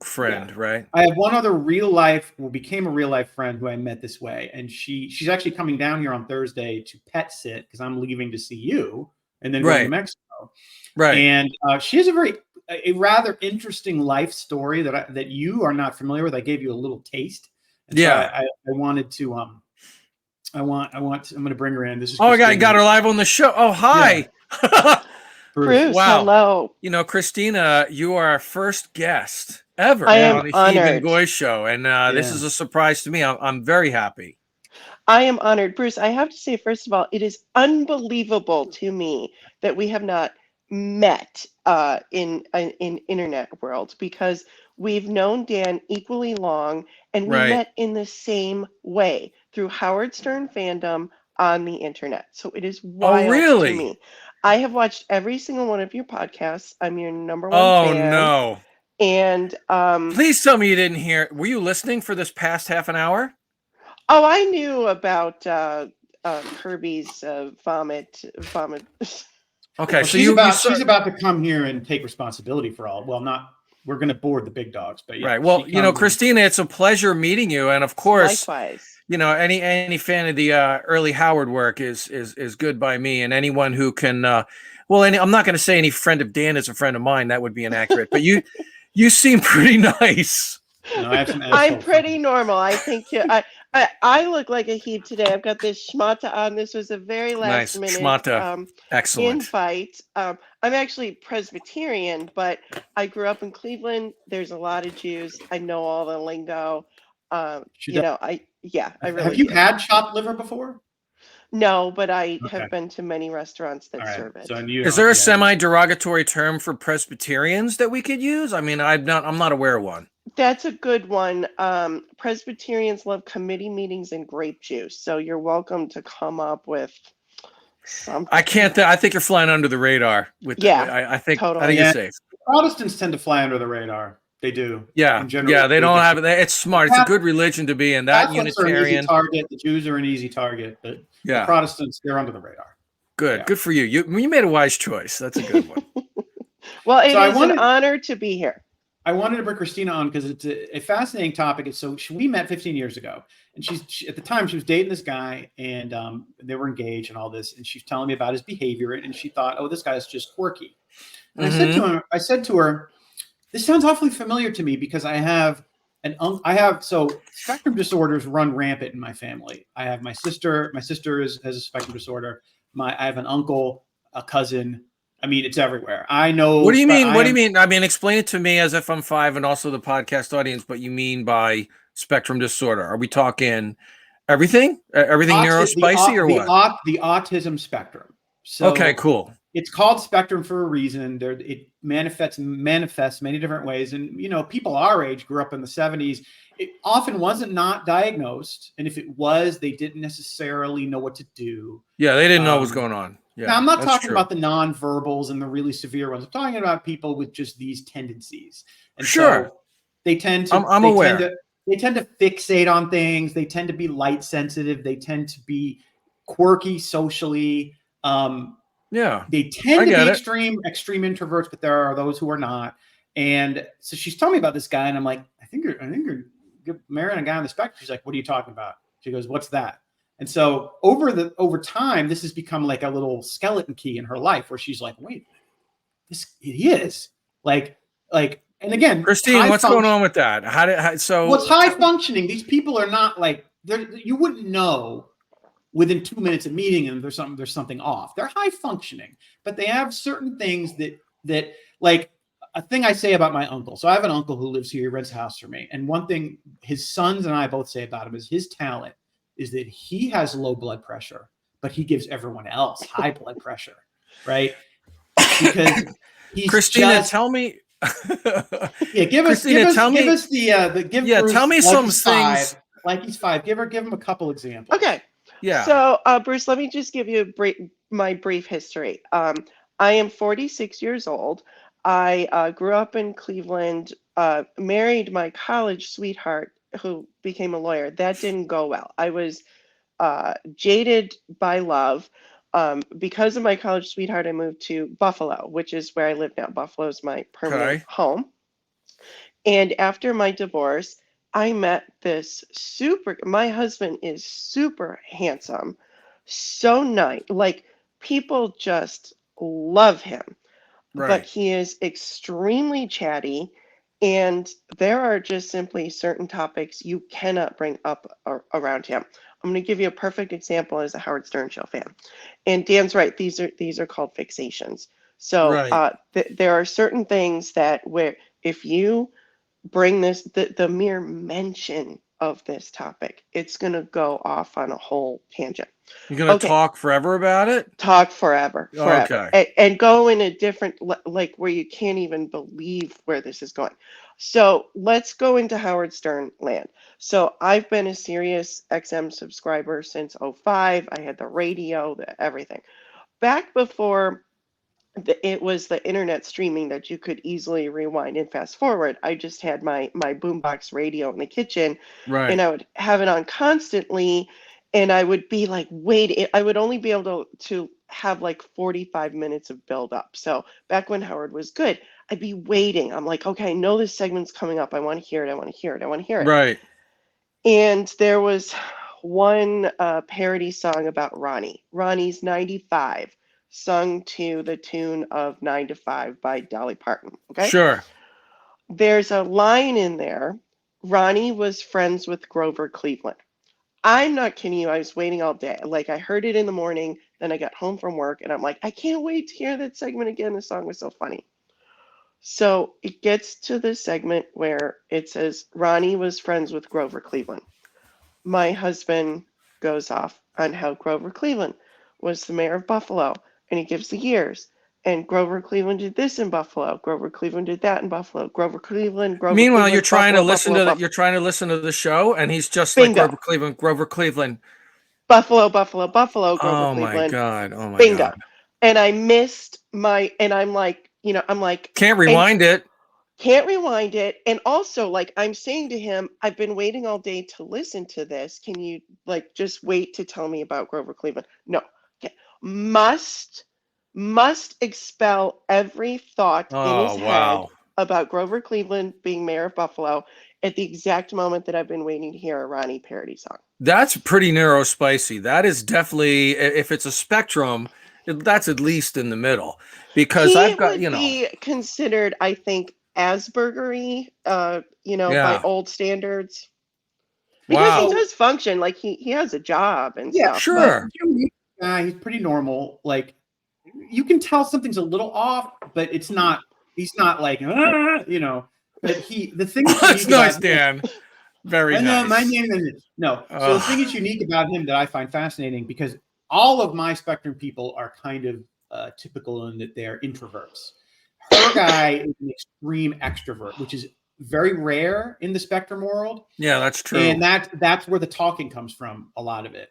friend, right? I have one other became a real life friend who I met this way, and she's actually coming down here on Thursday to pet sit because I'm leaving to see you and then going to Mexico. Right. And she has a rather interesting life story that you are not familiar with. I gave you a little taste. And so I wanted to I'm going to bring her in. This is I got her live on the show. Oh, hi. Yeah. Bruce, wow. Hello. Christina, you are our first guest ever on the Heeb Goy show, and this is a surprise to me. I'm very happy. I am honored. Bruce, I have to say, first of all, it is unbelievable to me that we have not met in internet world because we've known Dan equally long, and we met in the same way through Howard Stern fandom. on the internet. So it is wild to me. I have watched every single one of your podcasts. I'm your number one fan. Oh no. And please tell me you didn't hear. Were you listening for this past half an hour? Oh, I knew about Kirby's vomit. Okay, well, so she's about to come here and take responsibility for all. Well, not we're going to board the big dogs, but yeah. Right. Well, Christina, it's a pleasure meeting you, and of course, likewise. Any fan of the early Howard work is good by me, and anyone who can. I'm not going to say any friend of Dan is a friend of mine. That would be inaccurate. But you seem pretty nice. No, I'm pretty normal. I think I look like a Heeb today. I've got this schmata on. This was a very last minute excellent invite. I'm actually Presbyterian, but I grew up in Cleveland. There's a lot of Jews. I know all the lingo. I really have you had chopped liver before? No, but I have been to many restaurants that serve it. So is there a semi-derogatory term for Presbyterians that we could use? I mean, I'm not aware of one. That's a good one. Presbyterians love committee meetings and grape juice. So you're welcome to come up with something. I can't. I think you're flying under the radar. I think totally. I think you're safe. Protestants tend to fly under the radar. They do. Yeah. They don't have it. It's smart. It's a good religion to be in. That Unitarian target. The Jews are an easy target, but the Protestants, they're under the radar. Good. Yeah. Good for you. You made a wise choice. That's a good one. Well, it is an honor to be here. I wanted to bring Christina on because it's a fascinating topic. So we met 15 years ago, and she at the time she was dating this guy, and they were engaged and all this. And she's telling me about his behavior, and she thought, "Oh, this guy's just quirky." And I said to her, "This sounds awfully familiar to me because I have so spectrum disorders run rampant in my family. I have my sister. My sister has a spectrum disorder. I have an uncle, a cousin." I mean, it's everywhere. I know. What do you mean? What do you mean? I mean, explain it to me as if I'm 5 and also the podcast audience. What you mean by spectrum disorder? Are we talking everything? Everything neurospicy or what? The autism spectrum. So okay, cool. It's called spectrum for a reason. It manifests many different ways. And, people our age grew up in the 70s. It often wasn't not diagnosed. And if it was, they didn't necessarily know what to do. Yeah, they didn't know what was going on. Yeah, now, I'm not talking about the nonverbals and the really severe ones. I'm talking about people with just these tendencies. And so they tend to. I'm aware. They tend to fixate on things. They tend to be light sensitive. They tend to be quirky socially. They tend to be extreme introverts, but there are those who are not. And so she's telling me about this guy, and I'm like, I think you're marrying a guy on the spectrum. She's like, what are you talking about? She goes, what's that? And so over time, this has become like a little skeleton key in her life where she's like, wait, he is like, and again, Christine, what's going on with that? What's high functioning? These people are not like you wouldn't know within 2 minutes of meeting them. There's something off. They're high functioning, but they have certain things that like a thing I say about my uncle. So I have an uncle who lives here, he rents a house for me. And one thing his sons and I both say about him is his talent is that he has low blood pressure, but he gives everyone else high blood pressure, right? Because he's Christina, tell me. Give us some things. Like he's 5. Give him a couple examples. Okay. Yeah. So, Bruce, let me just give you my brief history. I am 46 years old. I grew up in Cleveland, married my college sweetheart, who became a lawyer. That didn't go well. I was jaded by love. Because of my college sweetheart, I moved to Buffalo, which is where I live now. Buffalo is my permanent home. And after my divorce, I met my husband is super handsome, so nice. Like, people just love him. Right. But he is extremely chatty. And there are just simply certain topics you cannot bring up around him. I'm going to give you a perfect example as a Howard Stern Show fan. And Dan's right. These are called fixations. So there are certain things that where if you bring the mere mention of this topic, it's going to go off on a whole tangent. You're going to talk forever about it? Talk forever. Okay. And go in a different, like where you can't even believe where this is going. So let's go into Howard Stern land. So I've been a Sirius XM subscriber since '05. I had the radio, everything. Back before it was the internet streaming that you could easily rewind and fast forward. I just had my boombox radio in the kitchen, Right. and I would have it on constantly, and I would be like waiting. I would only be able to have like 45 minutes of build up. So back when Howard was good, I'd be waiting. I'm like, okay, I know this segment's coming up. I want to hear it. I want to hear it. I want to hear it. Right. And there was one parody song about Ronnie. Ronnie's 95, sung to the tune of 9 to 5 by Dolly Parton. Okay. Sure. There's a line in there. Ronnie was friends with Grover Cleveland. I'm not kidding you. I was waiting all day. Like, I heard it in the morning. Then I got home from work and I'm like, I can't wait to hear that segment again. The song was so funny. So it gets to the segment where it says Ronnie was friends with Grover Cleveland. My husband goes off on how Grover Cleveland was the mayor of Buffalo, and he gives the years. And Grover Cleveland did this in Buffalo. Grover Cleveland did that in Buffalo. Grover Cleveland. Meanwhile, Cleveland, you're trying Buffalo, to listen Buffalo, to Buffalo. you're trying to listen to the show, and he's just Bingo. like Grover Cleveland. Buffalo, Buffalo, Grover oh Cleveland. My God. Oh my Bingo. God. And I missed and I'm like, can't rewind it. Can't rewind it. And also, like, I'm saying to him, I've been waiting all day to listen to this. Can you just wait to tell me about Grover Cleveland? No. Okay. Must expel every thought in his head about Grover Cleveland being mayor of Buffalo at the exact moment that I've been waiting to hear a Ronnie parody song. That's pretty narrow spicy. That is definitely, if it's a spectrum, that's at least in the middle, because I've got, be considered, I think, Aspergery, by old standards. Because he does function, like he has a job and stuff. Sure. He's pretty normal. Like, you can tell something's a little off, but he's not like, but the thing that's nice, Dan. Very nice. My name is no. So the thing is unique about him that I find fascinating, because all of my Spectrum people are kind of typical in that they're introverts. Her guy is an extreme extrovert, which is very rare in the Spectrum world. Yeah, that's true. And that's where the talking comes from, a lot of it.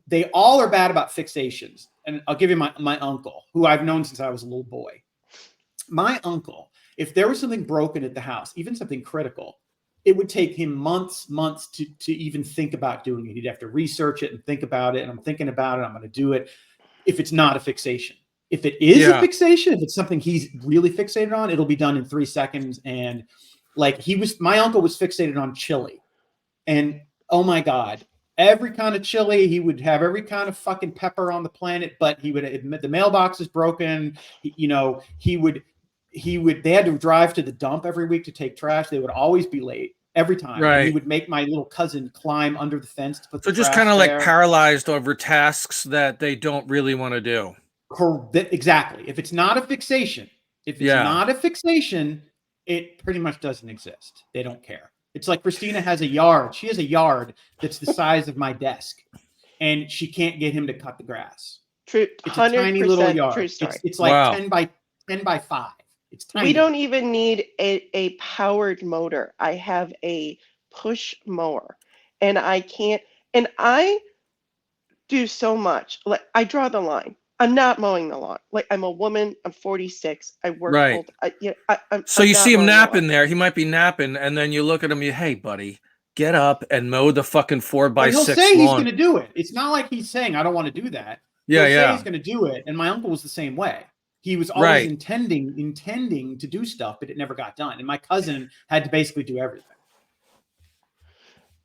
They all are bad about fixations. And I'll give you my uncle, who I've known since I was a little boy. My uncle, if there was something broken at the house, even something critical, it would take him months to even think about doing it. He'd have to research it and think about it. And I'm thinking about it. I'm going to do it if it's not a fixation. If it is a fixation, if it's something he's really fixated on, it'll be done in 3 seconds. And like my uncle was fixated on chili. And oh my God, every kind of chili, he would have every kind of fucking pepper on the planet, but he would admit the mailbox is broken. They had to drive to the dump every week to take trash. They would always be late every time. Right. And he would make my little cousin climb under the fence to put the just kind of like paralyzed over tasks that they don't really want to do. Exactly. If it's not a fixation, it pretty much doesn't exist. They don't care. It's like Christina has a yard. She has a yard that's the size of my desk, and she can't get him to cut the grass. True. It's a tiny little yard. True story. It's like 10 by 5. It's tiny. We don't even need a powered motor. I have a push mower, and I do so much. Like, I draw the line. I'm not mowing the lawn. Like, I'm a woman. I'm 46. I work. Right. So you see him napping there. He might be napping, and then you look at him. Hey, buddy, get up and mow the fucking 4x6 lawn. He'll say he's going to do it. It's not like he's saying I don't want to do that. Yeah, he'll say he's going to do it. And my uncle was the same way. He was always intending to do stuff, but it never got done. And my cousin had to basically do everything.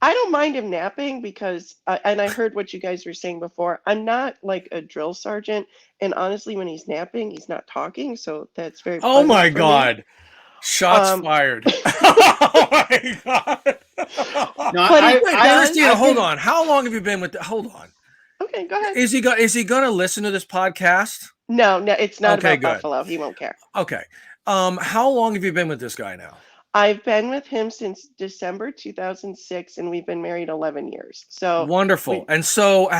I don't mind him napping because, and I heard what you guys were saying before, I'm not like a drill sergeant. And honestly, when he's napping, he's not talking. So that's very Oh my God. Shots fired. Oh my God. No, Christina, hold on. How long have you been with hold on. Okay, go ahead. Is he going to listen to this podcast? No, it's not about Buffalo. He won't care. Okay. How long have you been with this guy now? I've been with him since December 2006, and we've been married 11 years. So wonderful. And so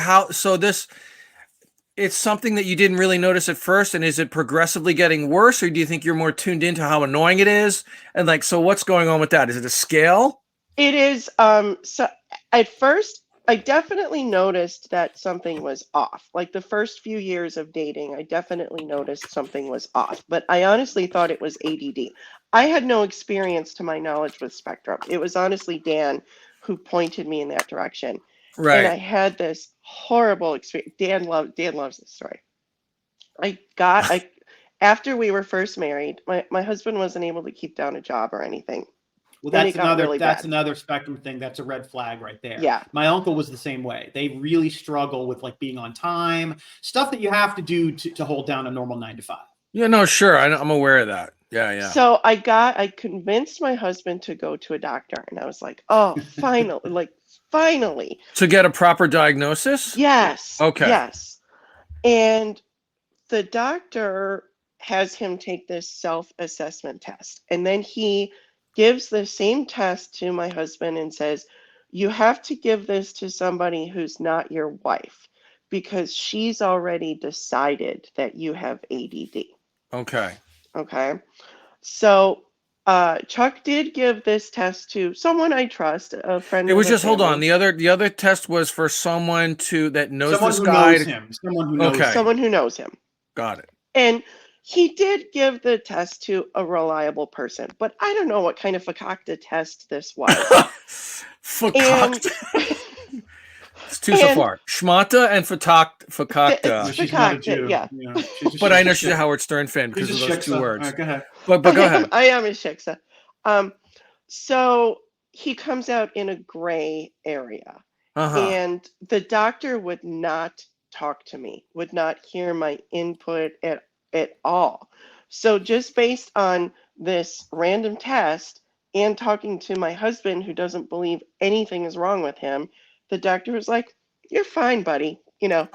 it's something that you didn't really notice at first, and is it progressively getting worse, or do you think you're more tuned into how annoying it is? And like, so what's going on with that? Is it a scale? It is. So at first, I definitely noticed that something was off. Like the first few years of dating, I definitely noticed something was off. But I honestly thought it was ADD. I had no experience to my knowledge with spectrum. It was honestly Dan who pointed me in that direction. Right. And I had this horrible experience. Dan loves this story. After we were first married, my husband wasn't able to keep down a job or anything. Well, that's another spectrum thing. That's a red flag right there. Yeah. My uncle was the same way. They really struggle with like being on time, stuff that you have to do to hold down a normal 9 to 5. Yeah, no, sure. I'm aware of that. Yeah. So I convinced my husband to go to a doctor, and I was like, oh, finally. To get a proper diagnosis? Yes. Okay. Yes. And the doctor has him take this self-assessment test, and then he gives the same test to my husband and says, you have to give this to somebody who's not your wife, because she's already decided that you have ADD. Okay. So Chuck did give this test to someone I trust, a friend. It was just, hold on. The other test was for someone that knows this guy. Someone who knows him. Got it. And he did give the test to a reliable person, but I don't know what kind of farkakte test this was. Farkakte. It's too so far. Schmata and farkakte. She's not a Jew. Yeah. But I know she's a Howard Stern fan because of those 2 words. Right, go ahead. But go ahead. I am a shiksa. So he comes out in a gray area. And the doctor would not talk to me, would not hear my input at all. So just based on this random test and talking to my husband, who doesn't believe anything is wrong with him, the doctor was like, you're fine, buddy.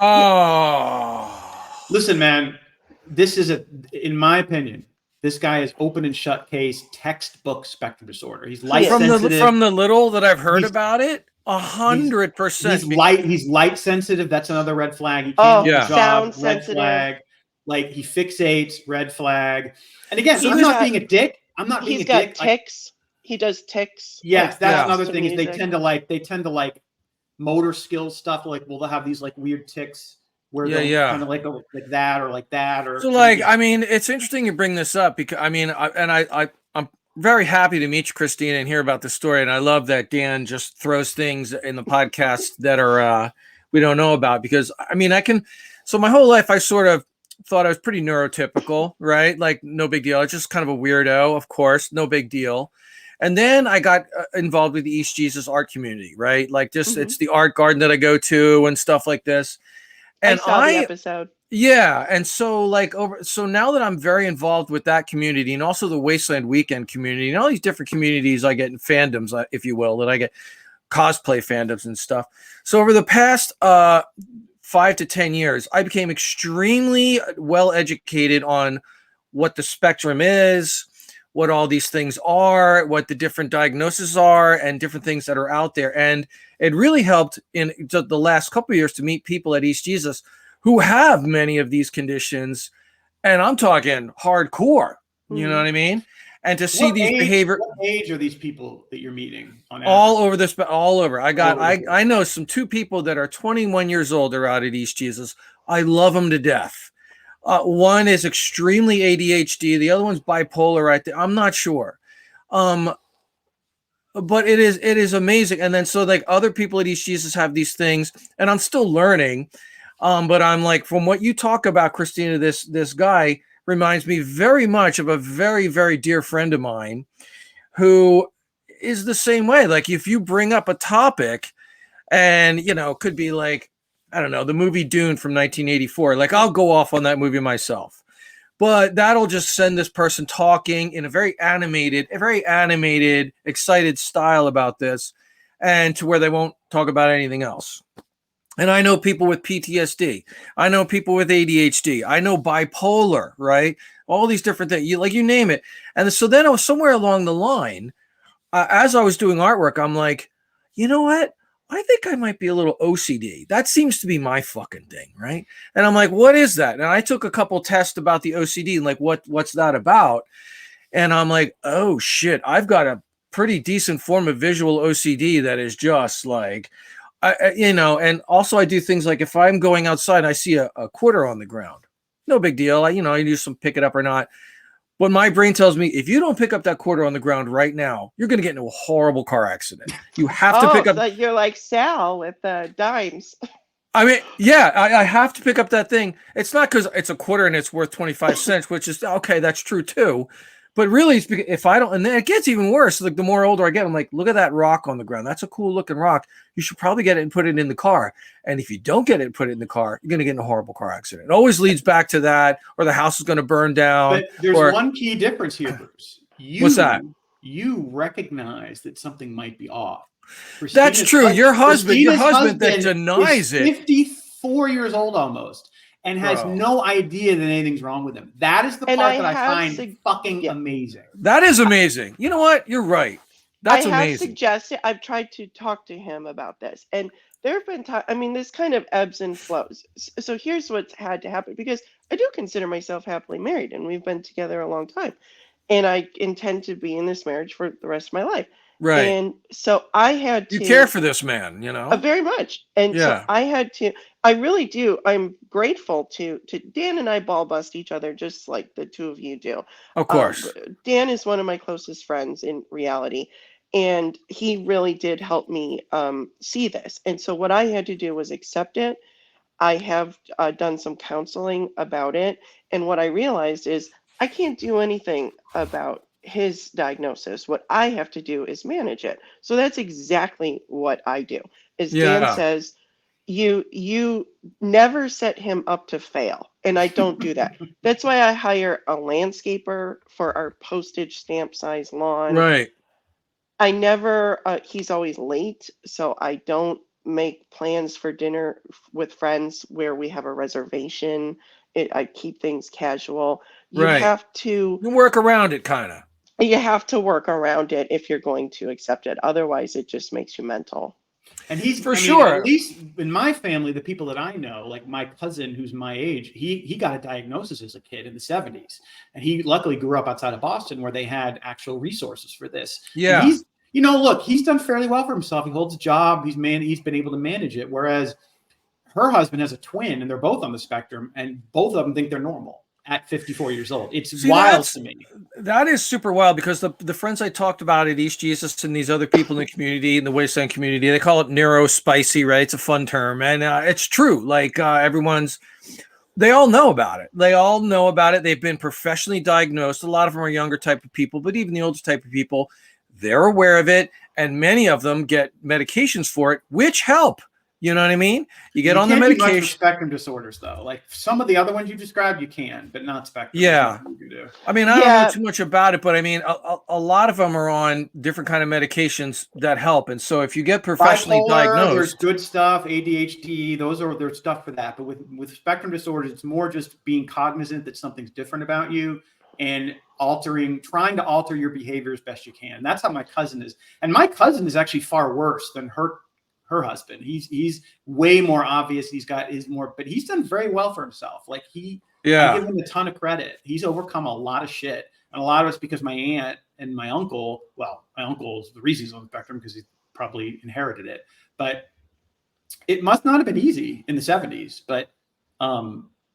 Oh. Listen, man, this is in my opinion, this guy is open and shut case textbook spectrum disorder. He's light sensitive. From the little that I've heard about it, 100%. He's light sensitive. That's another red flag. He can't do the job, sound red sensitive. Flag. Like he fixates, red flag. And again, I'm not being a dick. I'm not being a dick. He's got tics. He does tics. Yes, that's another thing. Is they tend to like motor skills stuff. Like they'll have these like weird tics where they'll kind of like go like that or like that or. So like, I mean, it's interesting you bring this up because I mean, I'm very happy to meet you, Christina, and hear about this story. And I love that Dan just throws things in the podcast that are we don't know about, because I mean, so my whole life I sort of thought I was pretty neurotypical, right? Like no big deal. It's just kind of a weirdo, of course, no big deal. And then I got involved with the East Jesus art community, right? Like just it's the art garden that I go to and stuff like this. And I saw the episode. Yeah. And so so now that I'm very involved with that community and also the Wasteland Weekend community and all these different communities I get in fandoms, if you will, that I get cosplay fandoms and stuff. So over the past 5 to 10 years, I became extremely well educated on what the spectrum is, what all these things are, what the different diagnoses are, and different things that are out there. And it really helped in the last couple of years to meet people at East Jesus who have many of these conditions. And I'm talking hardcore, you know what I mean? And to see these behavior. What age are these people that you're meeting on all over? I know 2 people that are 21 years old are out at East Jesus. I love them to death. One is extremely ADHD. The other one's bipolar right there. I'm not sure. But it is amazing. And then so like other people at East Jesus have these things, and I'm still learning. But I'm like, from what you talk about, Christina, this guy reminds me very much of a very, very dear friend of mine who is the same way. Like if you bring up a topic and, could be like, I don't know, the movie Dune from 1984. Like I'll go off on that movie myself, but that'll just send this person talking in a very animated, excited style about this, and to where they won't talk about anything else. And I know people with PTSD. I know people with ADHD. I know bipolar, right? All these different things, you name it. And so then I was somewhere along the line, as I was doing artwork, I'm like, you know what? I think I might be a little OCD. That seems to be my fucking thing, right? And I'm like, what is that? And I took a couple tests about the OCD and like, what's that about? And I'm like, oh shit, I've got a pretty decent form of visual OCD that is just like, and also I do things like if I'm going outside and I see a quarter on the ground, no big deal. I do some pick it up or not. But my brain tells me if you don't pick up that quarter on the ground right now, you're going to get into a horrible car accident. You have to pick up. So you're like Sal with the dimes. I mean, yeah, I have to pick up that thing. It's not because it's a quarter and it's worth 25 cents, which is okay. That's true too. But really, it's because if I don't, and then it gets even worse. Like the more older I get, I'm like, look at that rock on the ground. That's a cool looking rock. You should probably get it and put it in the car. And if you don't get it and put it in the car, you're going to get in a horrible car accident. It always leads back to that, or the house is going to burn down. But there's one key difference here, Bruce. What's that? You recognize that something might be off. That's true. Your husband that denies it. 54 years old almost. And has no idea that anything's wrong with him. That is the part that I find fucking amazing. That is amazing. You know what? You're right. That's amazing. I have suggested, I've tried to talk to him about this. And there have been times, I mean, this kind of ebbs and flows. So here's what's had to happen, because I do consider myself happily married and we've been together a long time. And I intend to be in this marriage for the rest of my life. Right. And so I had to. You care for this man, very much. And so I had to. I really do. I'm grateful to Dan and I ball bust each other just like the two of you do. Of course. Dan is one of my closest friends in reality. And he really did help me see this. And so what I had to do was accept it. I have done some counseling about it. And what I realized is I can't do anything about his diagnosis. What I have to do is manage it. So that's exactly what I do. As Dan says, you never set him up to fail. And I don't do that. That's why I hire a landscaper for our postage stamp size lawn. Right. I never, he's always late. So I don't make plans for dinner with friends where we have a reservation. I keep things casual. You have to work around it, kind of. You have to work around it if you're going to accept it. Otherwise, it just makes you mental. And he's sure. At least in my family, the people that I know, like my cousin who's my age, he got a diagnosis as a kid in the 70s. And he luckily grew up outside of Boston where they had actual resources for this. Yeah. And he's, he's done fairly well for himself. He holds a job. He's been able to manage it. Whereas her husband has a twin and they're both on the spectrum and both of them think they're normal at 54 years old. It's wild to me. That is super wild, because the friends I talked about at East Jesus and these other people in the community, in the Wasteland community, they call it neurospicy, right? It's a fun term. And it's true. Like they all know about it. They all know about it. They've been professionally diagnosed. A lot of them are younger type of people, but even the older type of people, they're aware of it. And many of them get medications for it, which help. You know what I mean? You get on the medication. Spectrum disorders, though, like some of the other ones you described, you can, but not spectrum. Yeah. I mean, I don't know too much about it, but I mean, a lot of them are on different kind of medications that help. And so if you get professionally diagnosed, there's good stuff, ADHD, there's stuff for that. But with spectrum disorders, it's more just being cognizant that something's different about you and trying to alter your behavior as best you can. That's how my cousin is. And my cousin is actually far worse than her husband. He's way more obvious. But he's done very well for himself. Like I give him a ton of credit. He's overcome a lot of shit. And a lot of it's because my aunt and my uncle, my uncle is the reason he's on the spectrum because he probably inherited it. But it must not have been easy in the 70s. But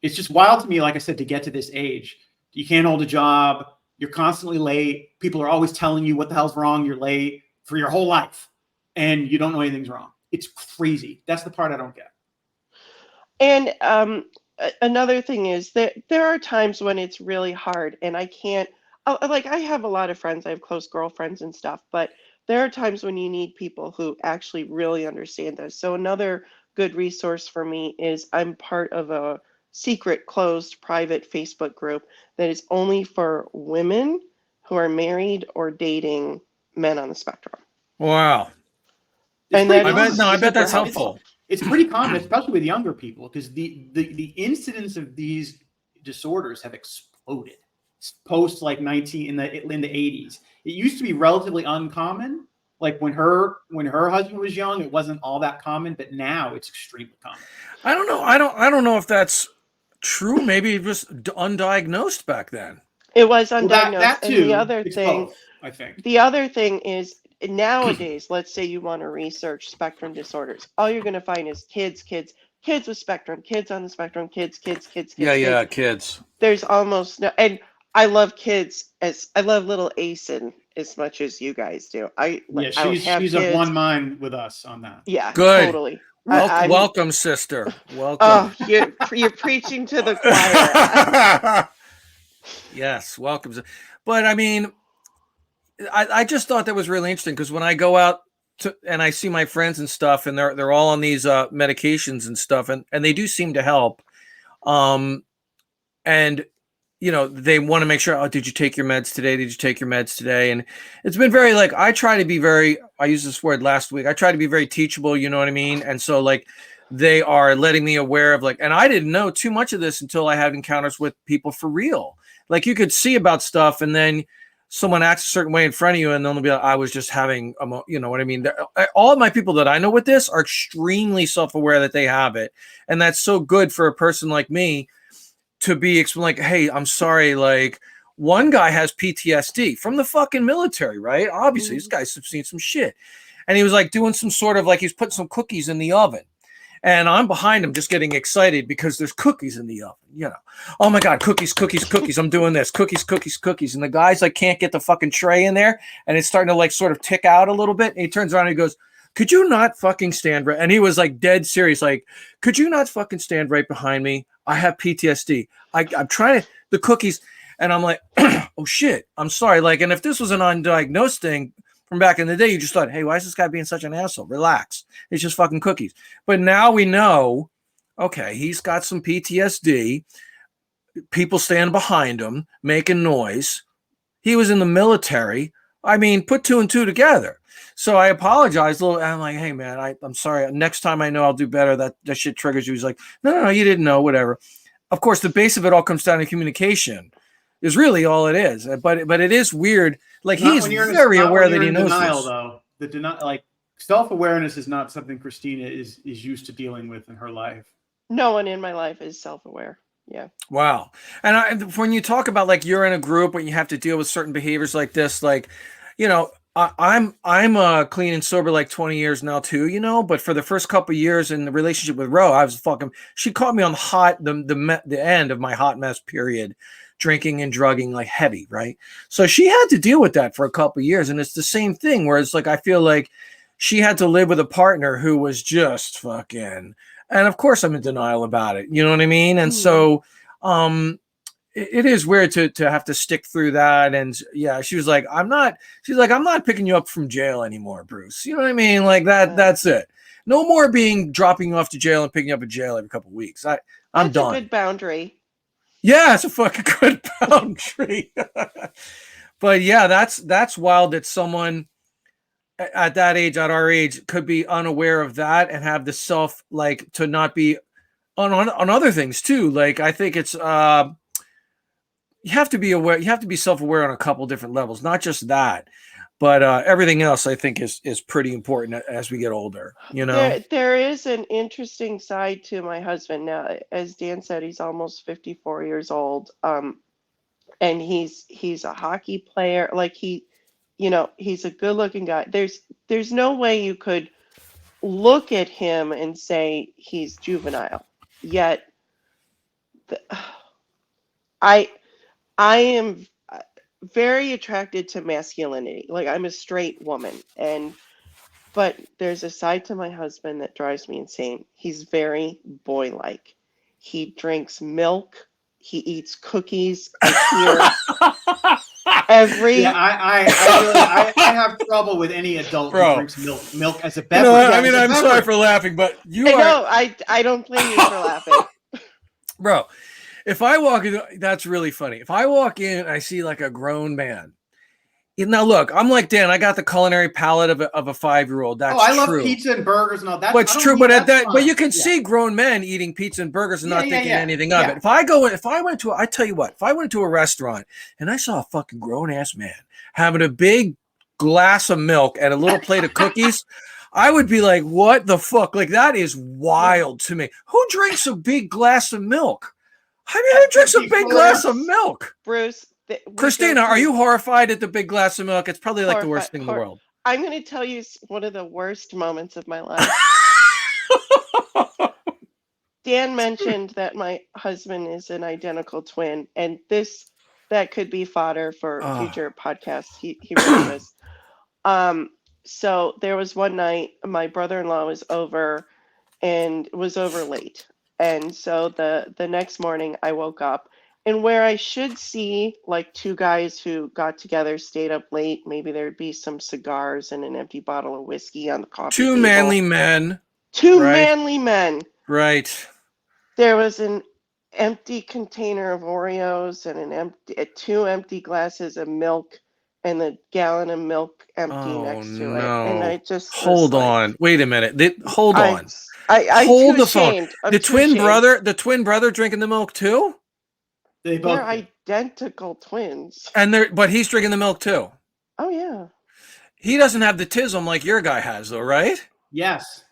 it's just wild to me, like I said, to get to this age. You can't hold a job. You're constantly late. People are always telling you what the hell's wrong. You're late for your whole life. And you don't know anything's wrong. It's crazy. That's the part I don't get. And another thing is that there are times when it's really hard and I can't, I have a lot of friends. I have close girlfriends and stuff, but there are times when you need people who actually really understand this. So another good resource for me is I'm part of a secret, closed, private Facebook group that is only for women who are married or dating men on the spectrum. Wow. I bet that's helpful. It's pretty common, especially with younger people, because the incidence of these disorders have exploded post like in the 80s. It used to be relatively uncommon, like when her husband was young, it wasn't all that common, but now it's extremely common. I don't know. I don't know if that's true. Maybe it was undiagnosed back then. It was undiagnosed. Well, that too. And the other thing, both, I think. The other thing is nowadays, let's say you want to research spectrum disorders, all you're going to find is kids with spectrum, kids on the spectrum, kids. Yeah, kids. There's almost no, and I love kids I love little Asen as much as you guys do. She's of one mind with us on that. Yeah, good. Totally. Welcome, sister. Welcome. Oh, you're preaching to the choir. Yes, welcome. But I mean, I just thought that was really interesting because when I go out and I see my friends and stuff, and they're all on these medications and stuff, and they do seem to help. And you know, they want to make sure, oh, did you take your meds today? Did you take your meds today? And it's been very, like, I try to be very, I used this word last week. I try to be very teachable, you know what I mean? And so like, they are letting me aware of like, and I didn't know too much of this until I had encounters with people for real. Like you could see about stuff and then someone acts a certain way in front of you and they'll be like, I was just having, you know what I mean? All of my people that I know with this are extremely self-aware that they have it. And that's so good for a person like me to be like, hey, I'm sorry. Like one guy has PTSD from the fucking military, right? Obviously, this guy's seen some shit. And he was like doing some sort of like, he's putting some cookies in the oven. And I'm behind him just getting excited because there's cookies in the oven, you know. Oh my God, cookies. I'm doing this, cookies. And the guy's like, can't get the fucking tray in there. And it's starting to like sort of tick out a little bit. And he turns around and he goes, could you not fucking stand right? And he was like dead serious. Like, could you not fucking stand right behind me? I have PTSD. I'm trying to, the cookies. And I'm like, oh shit, I'm sorry. Like, and if this was an undiagnosed thing from back in the day, you just thought, hey, why is this guy being such an asshole? Relax. It's just fucking cookies. But now we know, okay, he's got some PTSD. People stand behind him, making noise. He was in the military. I mean, put two and two together. So I apologized a little. I'm like, hey, man, I'm sorry. Next time I know I'll do better. That shit triggers you. He's like, no, you didn't know, whatever. Of course, the base of it all comes down to communication is really all it is. But it is weird. Like he's very aware that he knows denial, though. The denial, like self-awareness is not something Christina is used to dealing with in her life. No one in my life is self-aware. Yeah. Wow. And when you talk about like you're in a group when you have to deal with certain behaviors like this, like, you know, I'm clean and sober like 20 years now too, you know, but for the first couple of years in the relationship with Ro, I was she caught me on the end of my hot mess period, drinking and drugging like heavy, right? So she had to deal with that for a couple of years. And it's the same thing where it's like, I feel like she had to live with a partner who was just fucking, and of course I'm in denial about it. You know what I mean? And so, it is weird to have to stick through that. And yeah, she's like, I'm not picking you up from jail anymore, Bruce. You know what I mean? Like that's it. No more dropping you off to jail and picking you up at jail every couple of weeks. I'm done. That's a good boundary. Yeah, it's a fucking good boundary. But yeah, that's wild that someone at that age, at our age, could be unaware of that and have the self, like, to not be on other things too. Like, I think it's you have to be aware. You have to be self-aware on a couple different levels, not just that, but everything else I think is pretty important as we get older. You know, there is an interesting side to my husband now. As Dan said, he's almost 54 years old, and he's a hockey player. Like he's a good-looking guy. There's no way you could look at him and say he's juvenile. Yet, I am very attracted to masculinity. Like I'm a straight woman, but there's a side to my husband that drives me insane. He's very boy-like. He drinks milk. He eats cookies. I have trouble with any adult who drinks milk as a beverage. I mean, I'm sorry for laughing, but I don't blame you for laughing. Bro, if I walk in, that's really funny. If I walk in, I see like a grown man. Now look, I'm like Dan. I got the culinary palate of a 5-year-old. That's I true. love pizza and burgers and all that. But it's true. But you can see grown men eating pizza and burgers and not thinking anything of it. If I went to a restaurant and I saw a fucking grown ass man having a big glass of milk and a little plate of cookies, I would be like, what the fuck? Like, that is wild to me. Who drinks a big glass of milk? I mean, who drinks a big glass of milk? Bruce. Christina, are you horrified at the big glass of milk? It's probably like the worst thing in the world. I'm going to tell you one of the worst moments of my life. Dan mentioned that my husband is an identical twin, and that could be fodder for future podcasts. He really is. So there was one night my brother-in-law was over late. And so the next morning I woke up, and where I should see like two guys who got together, stayed up late, maybe there'd be some cigars and an empty bottle of whiskey on the coffee table. Two manly men. Manly men. Right. There was an empty container of Oreos and two empty glasses of milk and the gallon of milk empty next to it. And I just hold on. Wait a minute. Hold on. I'm hold too the phone. ashamed. The twin brother drinking the milk too? They're identical twins. But he's drinking the milk too. Oh yeah. He doesn't have the tism like your guy has though, right? Yes.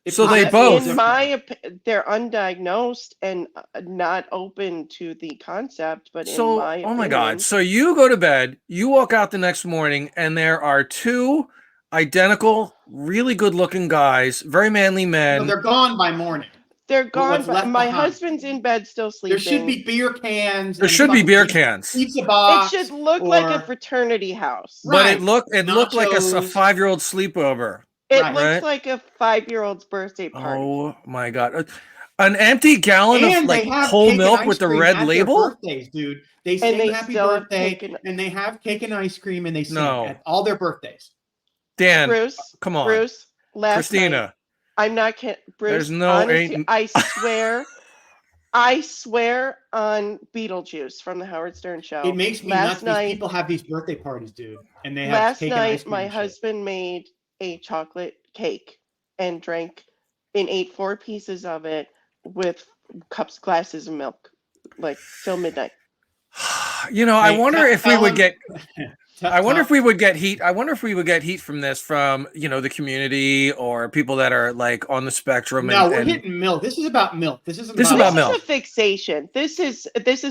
So they both. In my opinion, they're undiagnosed and not open to the concept. But oh my God! So you go to bed, you walk out the next morning, and there are two identical, really good-looking guys, very manly men. No, they're gone by morning. They're gone. My husband's in bed still sleeping. There should be beer cans. There should be beer cans. Pizza box. It should look like a fraternity house. But it looked like a 5-year-old sleepover. It looks like a 5-year-old's birthday party. Oh my God. An empty gallon of like whole milk with the red label? Birthdays, dude. They sing happy birthday and they have cake and ice cream and they sing at all their birthdays. Dan, Bruce, come on. Bruce, Christina. Night, I'm not kidding. Bruce, there's no honestly, I swear on Beetlejuice from the Howard Stern show. It makes me nuts. These people have these birthday parties, dude. And they have last cake night, and ice cream my husband made a chocolate cake and drank and ate 4 pieces of it with glasses of milk, like till midnight. I wonder if we would get I wonder if we would get heat. I wonder if we would get heat from this from, the community or people that are like on the spectrum. No, we're hitting milk. This is about milk. This is about milk. This is a fixation. This is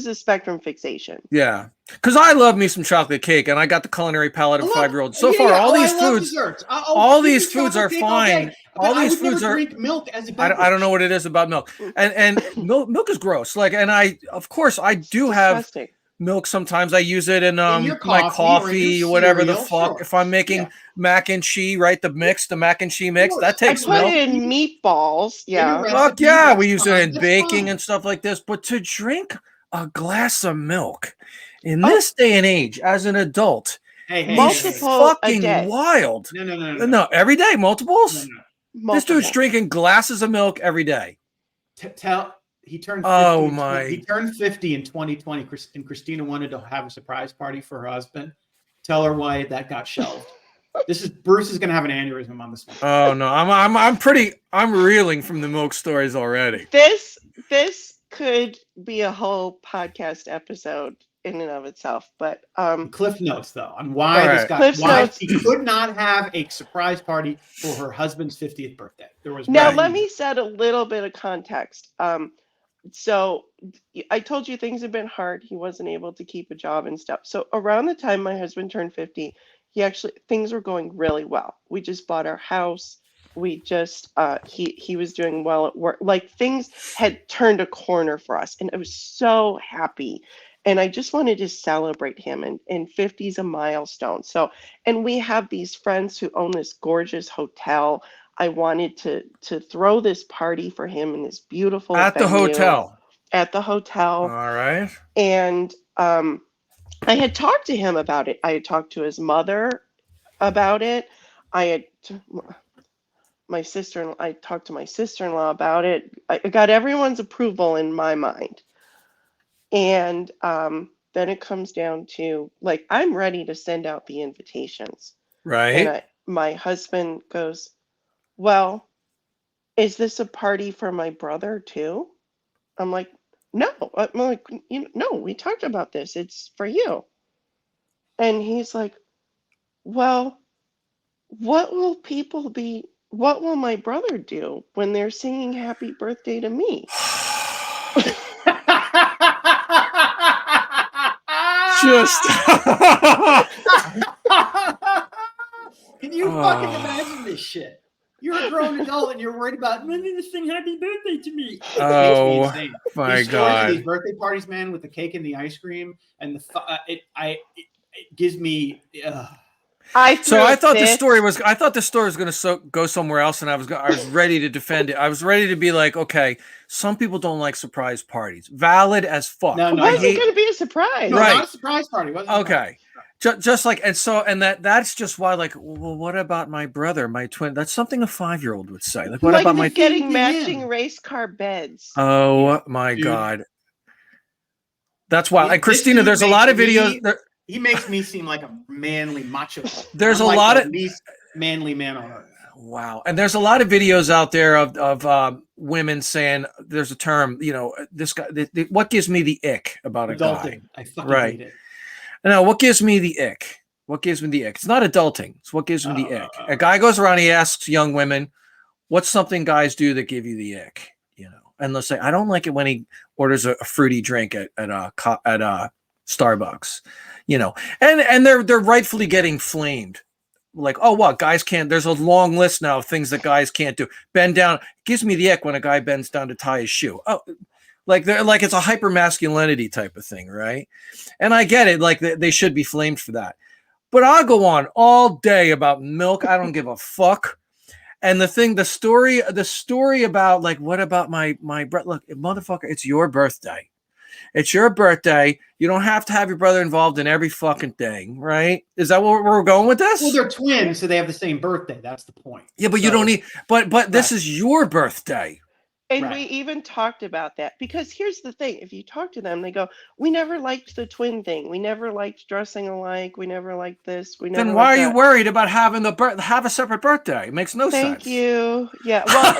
a spectrum fixation. Yeah. Because I love me some chocolate cake, and I got the culinary palate of 5-year-olds. So far, all these foods, all these foods are fine. All these foods are. Drink milk as a I don't know what it is about milk, and milk is gross. Like, and I do have milk sometimes. I use it in my coffee, whatever the fuck. Sure. If I'm making mac and cheese, right? The mac and cheese mix that takes milk. I put it in meatballs. Yeah. Fuck yeah, we use it in baking and stuff like this. But to drink a glass of milk in this day and age as an adult, multiple fucking wild. No, every day, multiples. No. This dude's drinking glasses of milk every day. He turned 50 He turned 50 in 2020, and Christina wanted to have a surprise party for her husband. Tell her why that got shelved. Bruce is going to have an aneurysm on this one. Oh no, I'm reeling from the milk stories already. This could be a whole podcast episode in and of itself, but cliff notes though on why she could not have a surprise party for her husband's 50th birthday. Let me set a little bit of context. So I told you things have been hard. He wasn't able to keep a job and stuff. So around the time my husband turned 50, things were going really well. We just bought our house. We just he was doing well at work. Like things had turned a corner for us, and I was so happy. And I just wanted to celebrate him, and 50 is a milestone. So, and we have these friends who own this gorgeous hotel. I wanted to throw this party for him in this beautiful at the hotel. All right. And I had talked to him about it. I had talked to his mother about it. I talked to my sister-in-law about it. I got everyone's approval in my mind. And then it comes down to, like, I'm ready to send out the invitations. Right. And my husband goes, well, is this a party for my brother too? I'm like, no. I'm like, no, we talked about this. It's for you. And he's like, Well, what will what will my brother do when they're singing happy birthday to me? Just Can you fucking imagine this shit? You're a grown adult and you're worried about when did this sing happy birthday to me. Oh my these God. These birthday parties, man, with the cake and the ice cream and it gives me I thought the story was going to go somewhere else, and I was ready to defend it. I was ready to be like, okay, some people don't like surprise parties. Valid as fuck. No, why is it going to be a surprise? No, right. Not a surprise party. Okay. Just like, and that's just why, like, well, what about my brother, my twin? That's something a 5-year-old would say. Like, what about my getting matching race car beds? Oh my God. That's why. Like, Christina, there's a lot of videos. He makes me seem like a manly macho. There's a lot of least manly man on earth. Wow. And there's a lot of videos out there of women saying there's a term, you know, this guy, what gives me the ick about a guy? I fucking hate it. No, what gives me the ick? What gives me the ick? It's not adulting. It's what gives me the ick. A guy goes around, he asks young women, what's something guys do that give you the ick? You know, and they'll say, I don't like it when he orders a fruity drink at Starbucks, you know, and they're rightfully getting flamed. Like, oh, what guys can't, there's a long list now of things that guys can't do. Bend down. It gives me the ick when a guy bends down to tie his shoe. Oh, like they're like, it's a hyper masculinity type of thing. Right. And I get it. Like they should be flamed for that, but I'll go on all day about milk. I don't give a fuck. And the story about like, what about my brother? Look, motherfucker, it's your birthday. It's your birthday. You don't have to have your brother involved in every fucking thing, right? Is that where we're going with this? Well, they're twins, so they have the same birthday. That's the point. Yeah, but you don't need. But this is your birthday. And we even talked about that because here's the thing. If you talk to them, they go, we never liked the twin thing. We never liked dressing alike. We never liked this. We never. Then why are you worried about having have a separate birthday? It makes no sense. Thank you. Yeah. Well,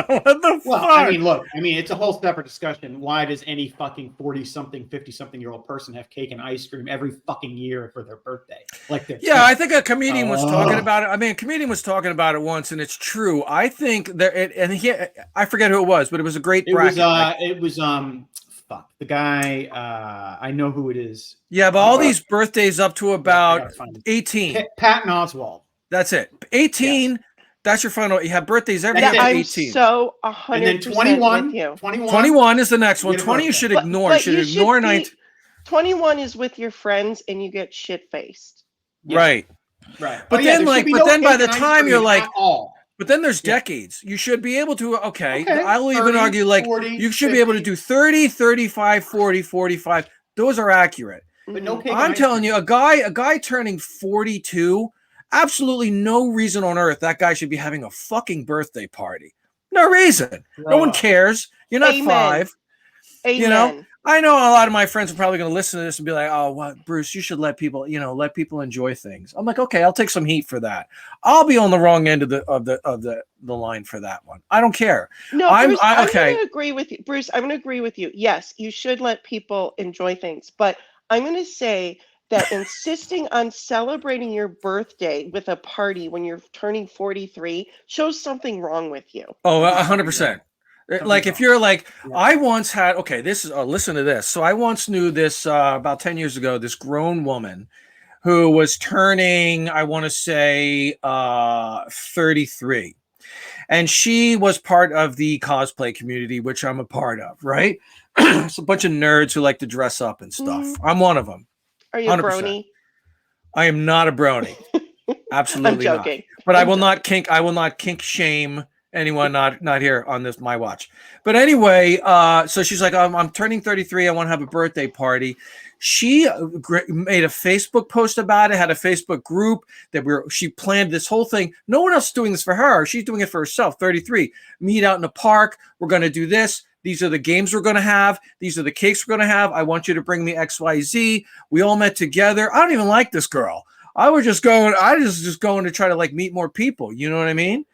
what the fuck? I mean, look, it's a whole separate discussion. Why does any fucking 40-something, 50-something-year-old person have cake and ice cream every fucking year for their birthday? Like that. Yeah, I think a comedian was talking about it. I mean, a comedian was talking about it once, and it's true. I think I forget who it was, but it was a great bracket. It was fuck the guy. I know who it is. Yeah, but all these birthdays up to about 18. Patton Oswalt. That's it. 18. Yes. That's your final. You have birthdays every day. I'm 18. So 100%. And then 21. With you. 21 is the next one. 20 you should ignore. But you should ignore 19. 21 is with your friends, and you get shit faced. Yeah. Right. But then by the time you're like, but then there's decades. You should be able to, I will even argue like 40, you should 50. Be able to do 30, 35, 40, 45. Those are accurate. But no cake. I'm telling you, a guy turning 42, absolutely no reason on earth that guy should be having a fucking birthday party. No reason. No one cares. You're not 5. Amen. You know? I know a lot of my friends are probably going to listen to this and be like, "Oh, what, Bruce? You should let people enjoy things." I'm like, "Okay, I'll take some heat for that. I'll be on the wrong end of the line for that one. I don't care." No, Bruce, I'm going to agree with you, Bruce. I'm going to agree with you. Yes, you should let people enjoy things, but I'm going to say that insisting on celebrating your birthday with a party when you're turning 43 shows something wrong with you. Oh, 100%. Like if you're like, I once had, listen to this. So I once knew this about 10 years ago, this grown woman who was turning, I want to say 33. And she was part of the cosplay community, which I'm a part of, right? It's a bunch of nerds who like to dress up and stuff. I'm one of them. Are you 100%. A brony? I am not a brony. Absolutely I'm joking. Not. But I will not kink shame anyone not here on my watch. But anyway, so she's like, I'm turning 33. I want to have a birthday party. She made a Facebook post about it, had a Facebook group she planned this whole thing. No one else is doing this for her. She's doing it for herself. 33. Meet out in the park. We're going to do this. These are the games we're going to have. These are the cakes we're going to have. I want you to bring me XYZ. We all met together. I don't even like this girl. I was just going to try to like meet more people. You know what I mean?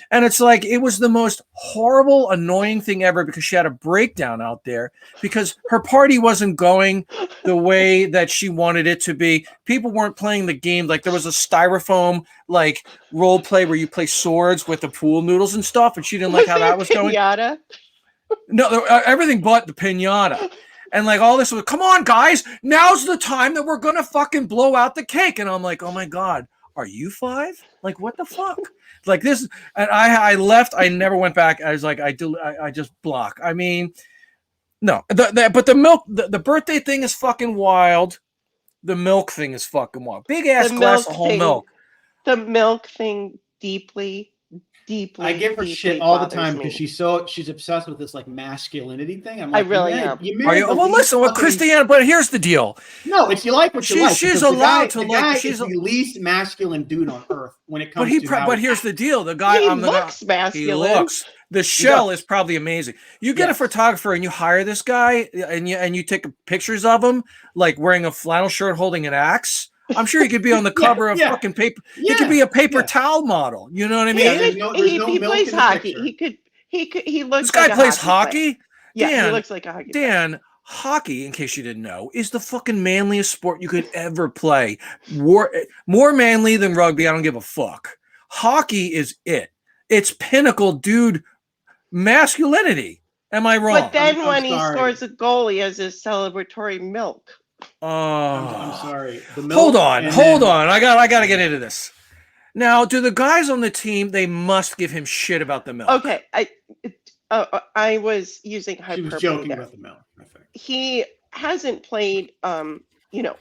And it's like, it was the most horrible, annoying thing ever because she had a breakdown out there because her party wasn't going the way that she wanted it to be. People weren't playing the game. Like there was a styrofoam like role play where you play swords with the pool noodles and stuff. And she didn't like how that was going. No, everything but the pinata. And like all this was, come on, guys, now's the time that we're going to fucking blow out the cake. And I'm like, oh my God, are you 5? Like, what the fuck? Like this, and I left. I never went back. I was like, I just block. I mean, no, but the milk, the birthday thing is fucking wild. The milk thing is fucking wild. Big ass glass of whole milk. The milk thing deeply. I give her shit all the time because she's obsessed with this like masculinity thing. I'm like, I really am. Well, listen, Christiana, but here's the deal. No, it's you like what you like. She's allowed to like. She's the least masculine dude on earth when it comes to. But here's the deal: the guy, he looks masculine. He looks. The shell is probably amazing. You get a photographer and you hire this guy and you take pictures of him like wearing a flannel shirt holding an axe. I'm sure he could be on the cover of fucking paper. He could be a paper towel model. You know what I mean? He plays hockey. He looks. This guy plays hockey. Yeah, he looks like a hockey player. Dan, hockey, in case you didn't know, is the fucking manliest sport you could ever play. More manly than rugby. I don't give a fuck. Hockey is it. It's pinnacle, dude. Masculinity. Am I wrong? But then when he scores a goal, he has his celebratory milk. I'm sorry. Hold on. I got to get into this. Now, do the guys on the team? They must give him shit about the milk. Okay, I was using hyperbole. She was joking about the milk. I think. He hasn't played,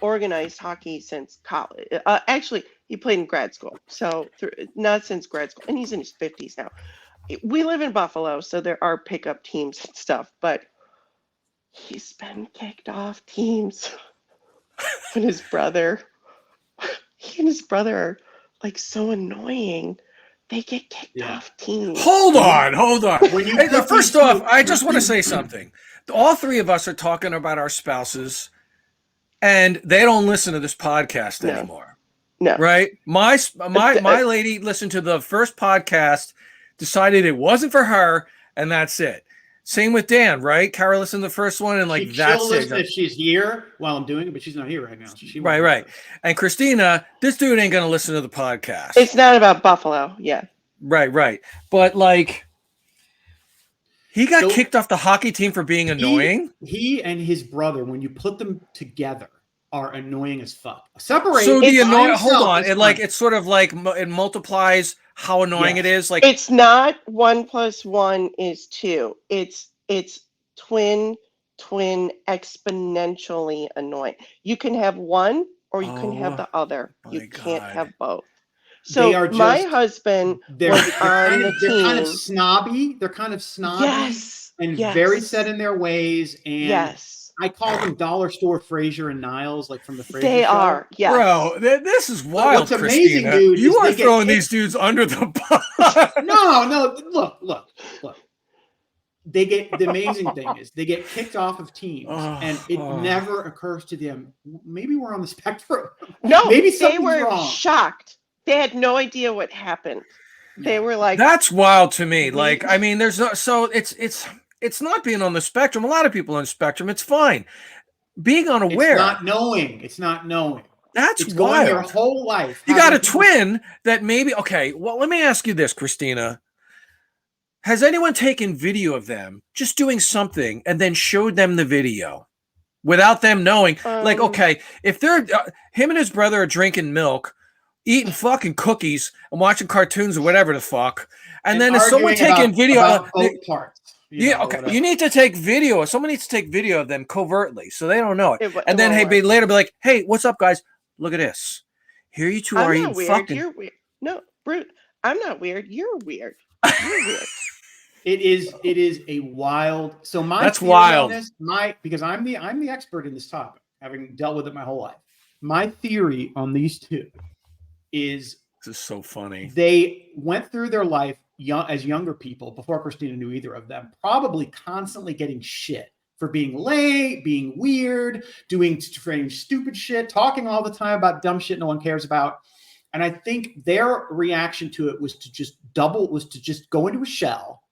organized hockey since college. Actually, he played in grad school, so not since grad school, and he's in his 50s now. We live in Buffalo, so there are pickup teams and stuff, but he's been kicked off teams. And his brother, he and his brother are like so annoying. They get kicked off teams. Hold on. First off, I just want to say something. All three of us are talking about our spouses, and they don't listen to this podcast anymore. No, right? My lady listened to the first podcast, decided it wasn't for her, and that's it. Same with Dan, right? Kara listened to the first one, and like that's it. If she's here while I'm doing it, but she's not here right now. Right. And Christina, this dude ain't gonna listen to the podcast. It's not about Buffalo, yeah. Right. But like, he got kicked off the hockey team for being annoying. He and his brother, when you put them together, are annoying as fuck. Separate. So the annoying. Hold on. It's sort of like it multiplies how annoying it is. Like it's not 1 + 1 is 2. It's twin exponentially annoying. You can have one or you can have the other. You can't have both. So my husband was on the team. They're kind of snobby. Yes. And very set in their ways. And yes. I call them dollar store Fraser and Niles, like from the Fraser They show. are, yes. Bro, this is wild, what's amazing, Christina. dude, you are throwing these dudes under the bus. No, look. The amazing thing is they get kicked off of teams, and it never occurs to them, maybe we're on the spectrum. No, maybe they were wrong. Shocked. They had no idea what happened. They were like, that's wild to me. Like, I mean, there's no, so it's not being on the spectrum. A lot of people on the spectrum, it's fine. Being unaware. It's not knowing. That's it's wild. Going their whole life. You got a twin that maybe, okay, well, let me ask you this, Christina. Has anyone taken video of them just doing something and then showed them the video without them knowing? Like, okay, if they're, him and his brother are drinking milk, eating fucking cookies and watching cartoons or whatever the fuck, and then is someone taking video about both parts? Okay. You need to take video. Someone needs to take video of them covertly so they don't know it. And then later be like, hey, what's up, guys? Look at this. Here you two are eating fucking. You're weird. No, Brute. I'm not weird. You're weird. You're weird. It is a wild. So that's wild. Because I'm the expert in this topic, having dealt with it my whole life. My theory on these two is this is so funny. They went through their life as younger people before Christina knew either of them, probably constantly getting shit for being late, being weird, doing strange, stupid shit, talking all the time about dumb shit no one cares about. And I think their reaction to it was to just go into a shell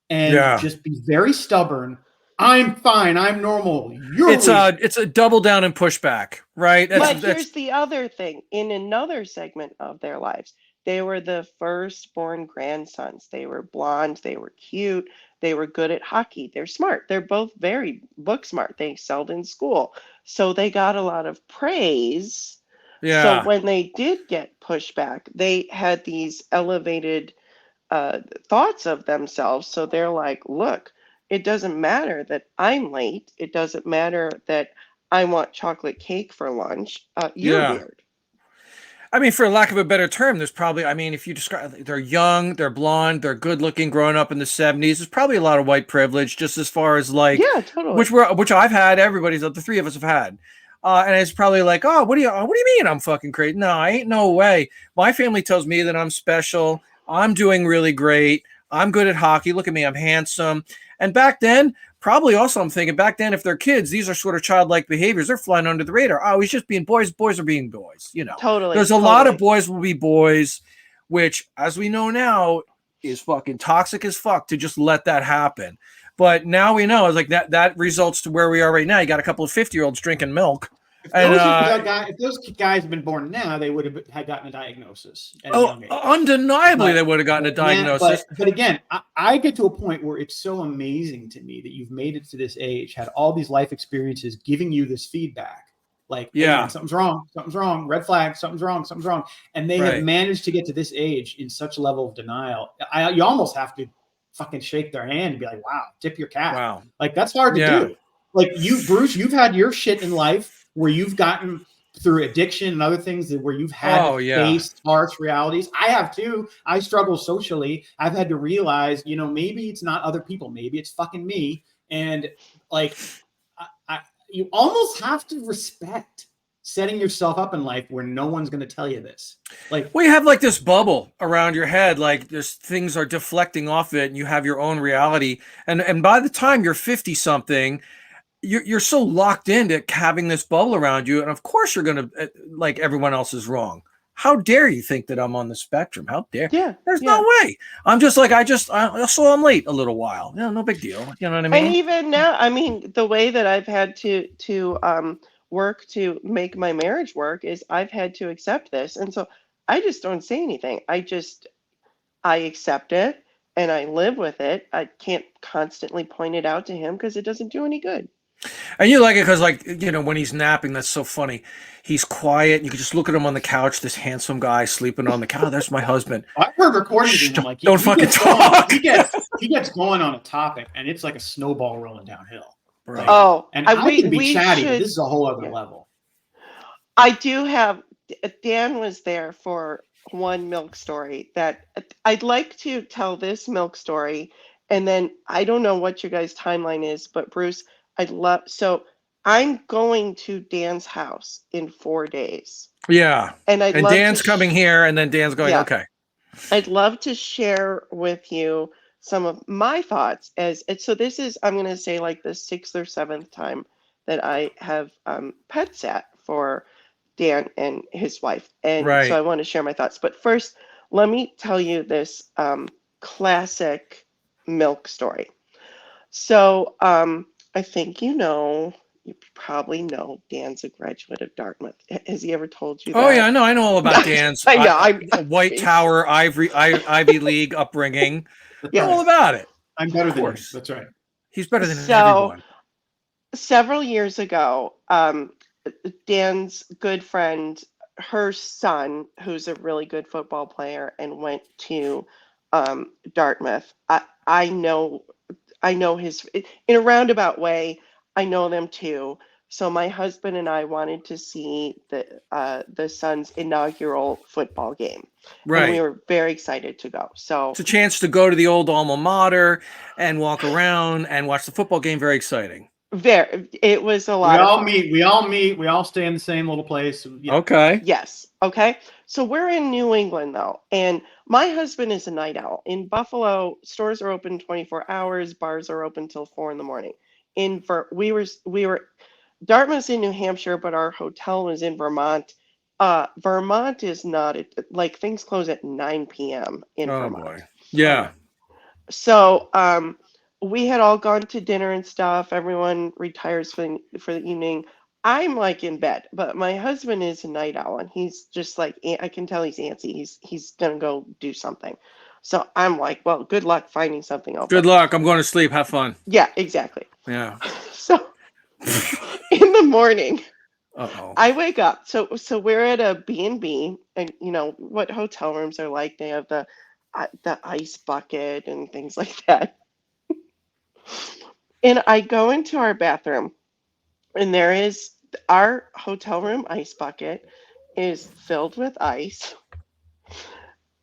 and just be very stubborn. I'm fine. I'm normal. It's a double down and pushback, right? But here's the other thing. In another segment of their lives, they were the firstborn grandsons. They were blonde. They were cute. They were good at hockey. They're smart. They're both very book smart. They excelled in school. So they got a lot of praise. Yeah. So when they did get pushback, they had these elevated thoughts of themselves. So they're like, look, it doesn't matter that I'm late. It doesn't matter that I want chocolate cake for lunch. You're weird. I mean, for lack of a better term, there's probably, I mean, if you describe, they're young, they're blonde, they're good looking, growing up in the 70s. There's probably a lot of white privilege, just as far as like, totally. which I've had, the three of us have had. And it's probably like, oh, what do you mean I'm fucking crazy? No, I ain't no way. My family tells me that I'm special. I'm doing really great. I'm good at hockey. Look at me. I'm handsome. And back then, probably also I'm thinking back then, if they're kids, these are sort of childlike behaviors. They're flying under the radar. Oh, he's just being boys. Boys are being boys. You know, there's a lot of boys will be boys, which, as we know now, is fucking toxic as fuck to just let that happen. But now we know, it's like that results to where we are right now. You got a couple of 50-year-olds drinking milk. If those guys had been born now, they would have gotten a diagnosis. Undeniably, they would have gotten a diagnosis. But again, I get to a point where it's so amazing to me that you've made it to this age, had all these life experiences giving you this feedback. Like, hey, man, something's wrong, red flag, something's wrong. And they have managed to get to this age in such a level of denial. You almost have to fucking shake their hand and be like, wow, tip your cap. Wow. Like, that's hard to do. Like Bruce, you've had your shit in life where you've gotten through addiction and other things where you've had to face harsh realities. I have too. I struggle socially. I've had to realize, maybe it's not other people. Maybe it's fucking me. And like, you almost have to respect setting yourself up in life where no one's going to tell you this. Like, we have like this bubble around your head, like there's things are deflecting off it and you have your own reality. And by the time you're 50 something, you're so locked into having this bubble around you. And of course you're going to, like, everyone else is wrong. How dare you think that I'm on the spectrum? How dare? There's no way. I'm just like, so I'm late a little while. No big deal. You know what I mean? And even now, I mean, the way that I've had to work to make my marriage work is I've had to accept this. And so I just don't say anything. I accept it and I live with it. I can't constantly point it out to him because it doesn't do any good. And you like it because, like, when he's napping, that's so funny. He's quiet. You can just look at him on the couch, this handsome guy sleeping on the couch. That's my husband. I've heard recordings of him. Like, don't fucking talk. He gets going on a topic, and it's like a snowball rolling downhill. Right. And I can be chatty, but this is a whole other level. I do have, Dan was there for one milk story that I'd like to tell this milk story. And then I don't know what your guys' timeline is, but Bruce, so I'm going to Dan's house in 4 days. Yeah. And Dan's coming here and then Dan's going, okay. I'd love to share with you some of my thoughts so this is, I'm going to say, like the 6th or 7th time that I have pet sat for Dan and his wife. And so I want to share my thoughts. But first, let me tell you this classic milk story. So, I think you probably know Dan's a graduate of Dartmouth. Has he ever told you that? Oh yeah, I know all about Dan's White Tower Ivy League upbringing. Yeah, all about it. I'm better than him. That's right. He's better than everyone. Several years ago, Dan's good friend, her son, who's a really good football player, and went to Dartmouth. I know his, in a roundabout way, I know them too. So my husband and I wanted to see the son's inaugural football game. Right. And we were very excited to go. So it's a chance to go to the old alma mater and walk around and watch the football game. Very exciting. It was a lot. We all meet. We all stay in the same little place. Yeah. Okay. Yes. Okay. So we're in New England though, and my husband is a night owl. In Buffalo, stores are open 24 hours. Bars are open till 4 a.m. We were Dartmouth's in New Hampshire, but our hotel was in Vermont. Vermont is not like things close at 9 p.m. in Vermont. Boy. Yeah. So we had all gone to dinner and stuff. Everyone retires for the evening. I'm like in bed, but my husband is a night owl, and he's just like, I can tell he's antsy. He's gonna go do something. So I'm like, well, good luck finding something else. Good luck. I'm going to sleep. Have fun. Yeah, exactly. Yeah. So in the morning, uh-oh, I wake up. So we're at a B&B, and you know what hotel rooms are like. They have the ice bucket and things like that. And I go into our bathroom, and there is our hotel room ice bucket is filled with ice.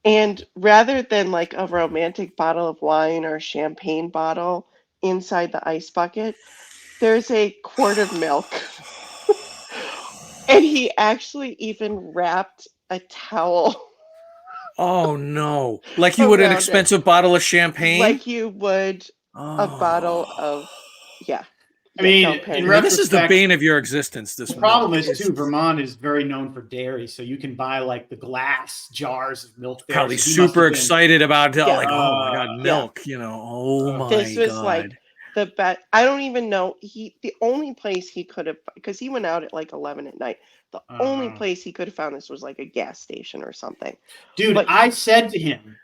And rather than like a romantic bottle of wine or champagne bottle inside the ice bucket, there's a quart of milk. And he actually even wrapped a towel. Oh no. Like you would an expensive bottle of champagne? Like you would a bottle of, yeah. I mean, this is the bane of your existence. The problem is too, Vermont is very known for dairy, so you can buy like the glass jars of milk there. Probably super excited about it, like, oh my god, milk, you know. Oh my god. This was like the best. I don't even know. The only place he could have, because he went out at like 11 at night. The only place he could have found this was like a gas station or something. Dude, but I said to him,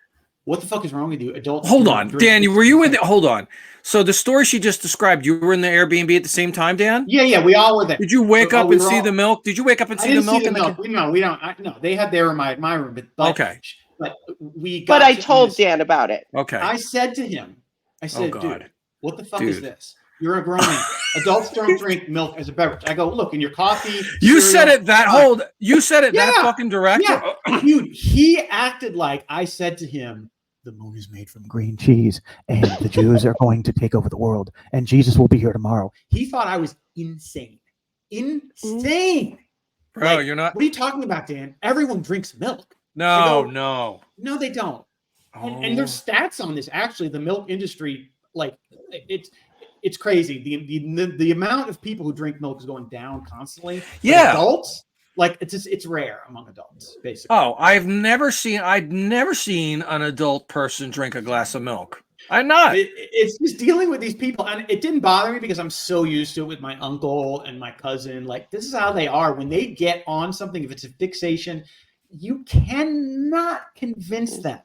what the fuck is wrong with you? Adults. Hold on, Dan, were you in the, hold on. So the story she just described, you were in the Airbnb at the same time, Dan? Yeah, we all were there. Did you wake up and see the milk? Did you wake up and see the milk? No, we don't. No, they had their in my room. But okay. But we got. But I told Dan about it. Okay. I said to him, dude, what the fuck is this? You're a grown man. Adults don't drink milk as a beverage. I go, look, in your coffee. You said it that you said it that fucking direct. Yeah. Dude, he acted like I said to him, the moon is made from green cheese, and the Jews are going to take over the world, and Jesus will be here tomorrow. He thought I was insane. Insane. Bro, you're not. What are you talking about, Dan? Everyone drinks milk. No, they don't. And there's stats on this. Actually, the milk industry, like, it's crazy. The amount of people who drink milk is going down constantly. Yeah. But adults, like, it's rare among adults, basically. Oh, I'd never seen an adult person drink a glass of milk. I'm not. It's just dealing with these people, and it didn't bother me because I'm so used to it with my uncle and my cousin. Like, this is how they are when they get on something. If it's a fixation, you cannot convince them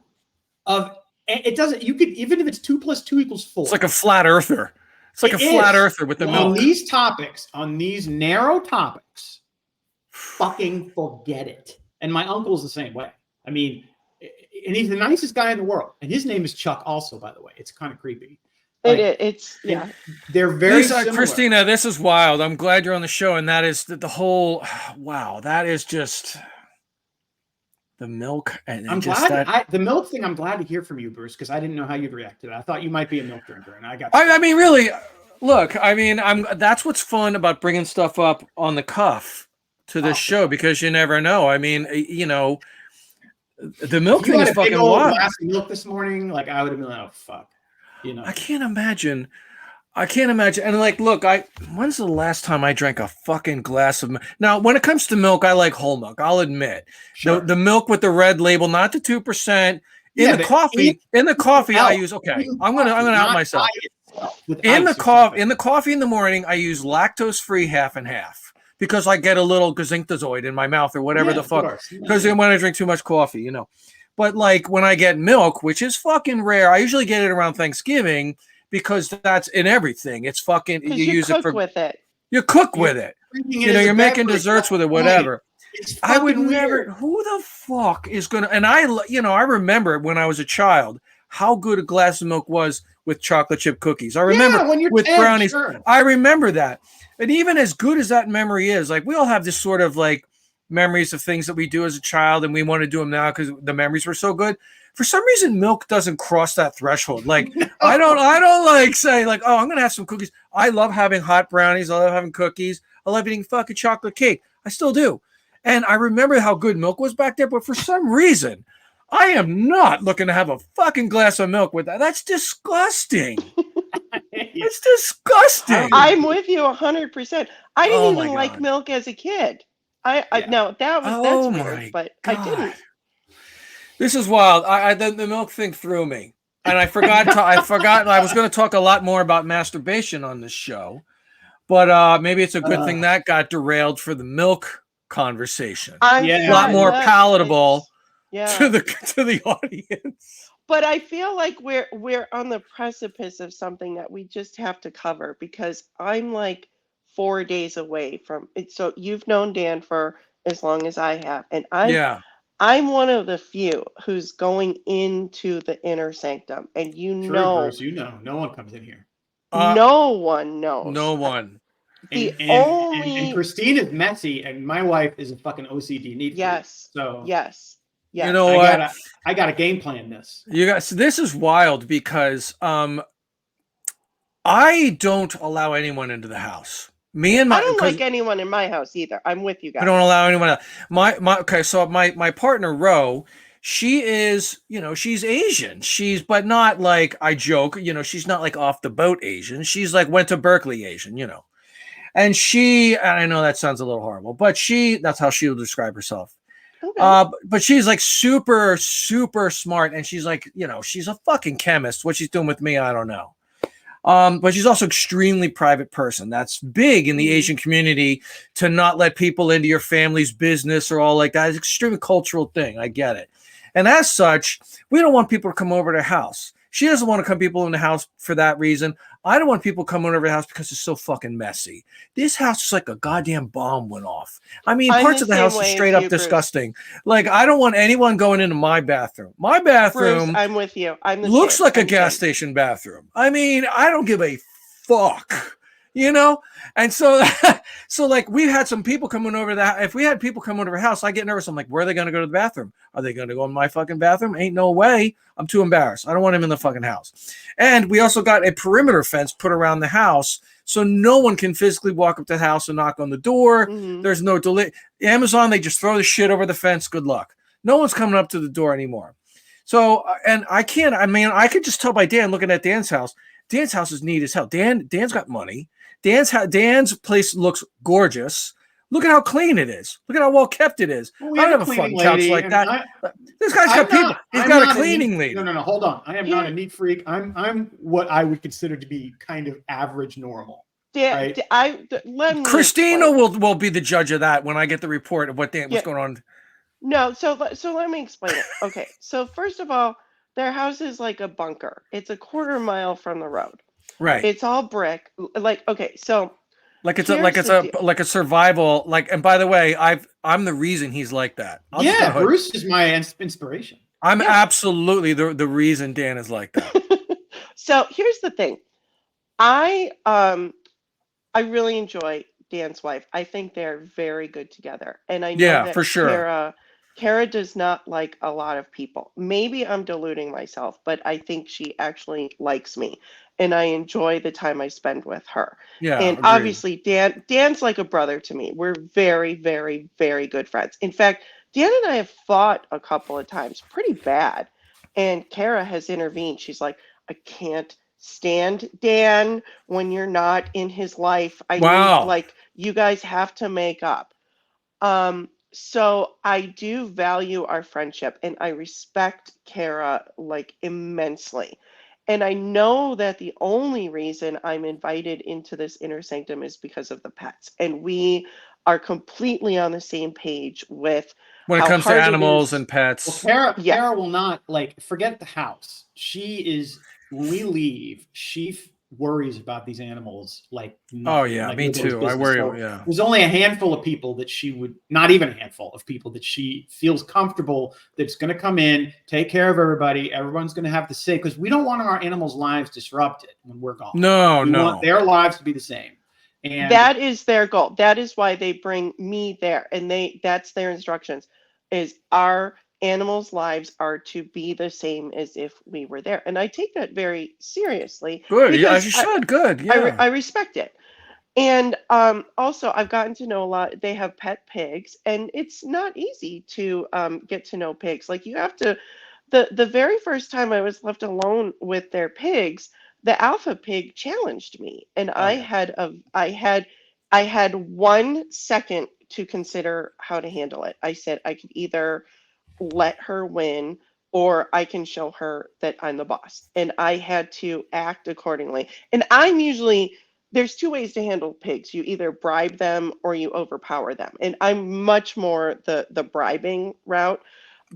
of it. Doesn't. You could, even if it's 2 + 2 = 4. It's like a flat earther. It's like a flat earther with the milk. On these topics, on these narrow topics, fucking forget it. And my uncle's the same way. I mean, and he's the nicest guy in the world. And his name is Chuck also, by the way. It's kind of creepy. Like, it's they're very similar. Christina, this is wild. I'm glad you're on the show. And that is the whole, wow, that is just the milk. And I'm glad the milk thing. I'm glad to hear from you, Bruce, because I didn't know how you'd react to that. I thought you might be a milk drinker, and I mean, really, look, I mean, that's what's fun about bringing stuff up on the cuff to this show, because you never know. I mean, you know, the milk thing is fucking wild. Glass of milk this morning, like, I would have been like, oh fuck, you know. I can't imagine. And like, look, when's the last time I drank a fucking glass of milk? Now, when it comes to milk, I like whole milk. I'll admit, the milk with the red label, not the 2%. In the coffee, I use. Okay, I'm gonna out myself. In the coffee in the morning, I use lactose-free half and half, because I get a little gazinctazoid in my mouth or whatever the fuck. Because when I drink too much coffee, you know. But like when I get milk, which is fucking rare, I usually get it around Thanksgiving, because that's in everything. It's fucking, you use it for with it. You cook with it. You know, you're making desserts with it, whatever. I would never. Who the fuck is gonna? And I remember when I was a child how good a glass of milk was with chocolate chip cookies. I remember with brownies. Sure. I remember that. And even as good as that memory is, like, we all have this sort of like memories of things that we do as a child, and we want to do them now because the memories were so good. For some reason, milk doesn't cross that threshold. Like, no. I don't like say like, oh, I'm going to have some cookies. I love having hot brownies. I love having cookies. I love eating fucking chocolate cake. I still do. And I remember how good milk was back there. But for some reason, I am not looking to have a fucking glass of milk with that. That's disgusting. It's disgusting. I'm with you 100%. I didn't even like milk as a kid. No, that's weird, but God. I didn't. This is wild. The milk thing threw me, and I forgot. I was going to talk a lot more about masturbation on this show, but maybe it's a good thing that got derailed for the milk conversation. A lot more palatable to the audience. But I feel like we're on the precipice of something that we just have to cover, because I'm like 4 days away from it. So you've known Dan for as long as I have, and I'm one of the few who's going into the inner sanctum, and Bruce, no one comes in here. No one knows. No one. And Christine is messy, and my wife is a fucking OCD neat freak. So yes. You know what? I got a game plan this. You guys, this is wild because I don't allow anyone into the house. I don't like anyone in my house either. I'm with you guys. I don't allow anyone else. So my partner Ro, she is, she's Asian. But not like, I joke, she's not like off the boat Asian. She's like went to Berkeley Asian, And and I know that sounds a little horrible, but that's how she will describe herself. Okay. But she's like super, super smart, and she's like, she's a fucking chemist. What she's doing with me, I don't know. But she's also extremely private person. That's big in the Asian community, to not let people into your family's business or all like that. It's an extremely cultural thing. I get it. And as such, we don't want people to come over to her house. She doesn't want to come people in the house for that reason. I don't want people coming over the house because it's so fucking messy. This house is like a goddamn bomb went off. I mean, parts of the house are straight up disgusting. Like, I don't want anyone going into my bathroom. My bathroom, Bruce, I'm with you. Looks like a gas station bathroom. I mean, I don't give a fuck. And so like, we've had some people coming over that. If we had people coming over our house, I get nervous. I'm like, where are they going to go to the bathroom? Are they going to go in my fucking bathroom? Ain't no way. I'm too embarrassed. I don't want him in the fucking house. And we also got a perimeter fence put around the house, so no one can physically walk up to the house and knock on the door. Mm-hmm. There's no delay. Amazon, they just throw the shit over the fence. Good luck. No one's coming up to the door anymore. So, and I could just tell by Dan looking at Dan's house. Dan's house is neat as hell. Dan's got money. Dan's place looks gorgeous. Look at how clean it is. Look at how well kept it is. Well, I don't have a fucking couch like that. This guy's got people. He's got a cleaning lady. No. Hold on. I am not a neat freak. I'm what I would consider to be kind of average normal. Right? Christina will be the judge of that when I get the report of what's going on. No, so let me explain it. Okay, so first of all, their house is like a bunker. It's a quarter mile from the road. Right. It's all brick. Like, okay, so like it's a survival. Like, and by the way, I'm the reason he's like that. Bruce is my inspiration. I'm absolutely the reason Dan is like that. So here's the thing. I really enjoy Dan's wife. I think they're very good together. And I know that for sure. Kara does not like a lot of people. Maybe I'm deluding myself, but I think she actually likes me, and I enjoy the time I spend with her. Yeah, and agreed. Obviously Dan's like a brother to me. We're very, very, very good friends. In fact, Dan and I have fought a couple of times, pretty bad. And Kara has intervened. She's like, I can't stand Dan when you're not in his life. You guys have to make up. So I do value our friendship, and I respect Kara like immensely. And I know that the only reason I'm invited into this inner sanctum is because of the pets. And we are completely on the same page with when it comes to animals and pets. Well, Kara will not forget the house. When we leave, she worries about these animals like nothing. Oh yeah, me too. I worry. Yeah, there's only a handful of people that she would not even a handful of people that she feels comfortable that's going to come in, take care of everybody. Everyone's going to have to say, because we don't want our animals' lives disrupted when we're gone. We want their lives to be the same. And that is their goal. That is why they bring me there, and that's their instructions. Is our animals' lives are to be the same as if we were there. And I take that very seriously. Good. Yeah, you should. Good. Yeah. I respect it. And also, I've gotten to know a lot. They have pet pigs, and it's not easy to get to know pigs. Like, you have to, the very first time I was left alone with their pigs, the alpha pig challenged me. And I had 1 second to consider how to handle it. I said I could either let her win or I can show her that I'm the boss. And I had to act accordingly. And I'm usually, there's two ways to handle pigs. You either bribe them or you overpower them. And I'm much more the bribing route.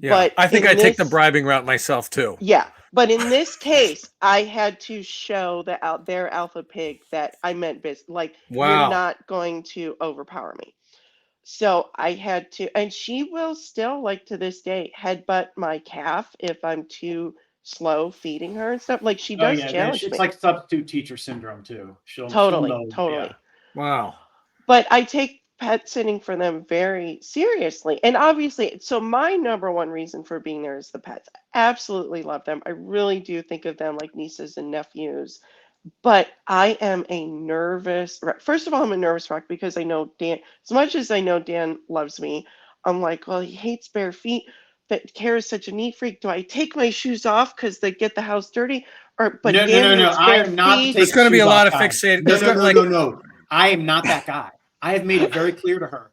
Yeah, but I think I take the bribing route myself too. Yeah, but in this case, I had to show their alpha pig that I meant business. Like, you're not going to overpower me. So I had to, and she will still, like to this day, headbutt my calf if I'm too slow feeding her and stuff. Like, she does challenge me. It's like substitute teacher syndrome too. Totally. Yeah. Wow. But I take pet sitting for them very seriously. And obviously, so my number one reason for being there is the pets. I absolutely love them. I really do think of them like nieces and nephews. But I am a nervous wreck. First of all, I'm a nervous wreck because I know Dan, as much as I know Dan loves me, I'm like, well, he hates bare feet. But Kara's such a neat freak. Do I take my shoes off because they get the house dirty? Or but no, Dan no. I am not. There's going to be a lot of fixated. No. I am not that guy. I have made it very clear to her.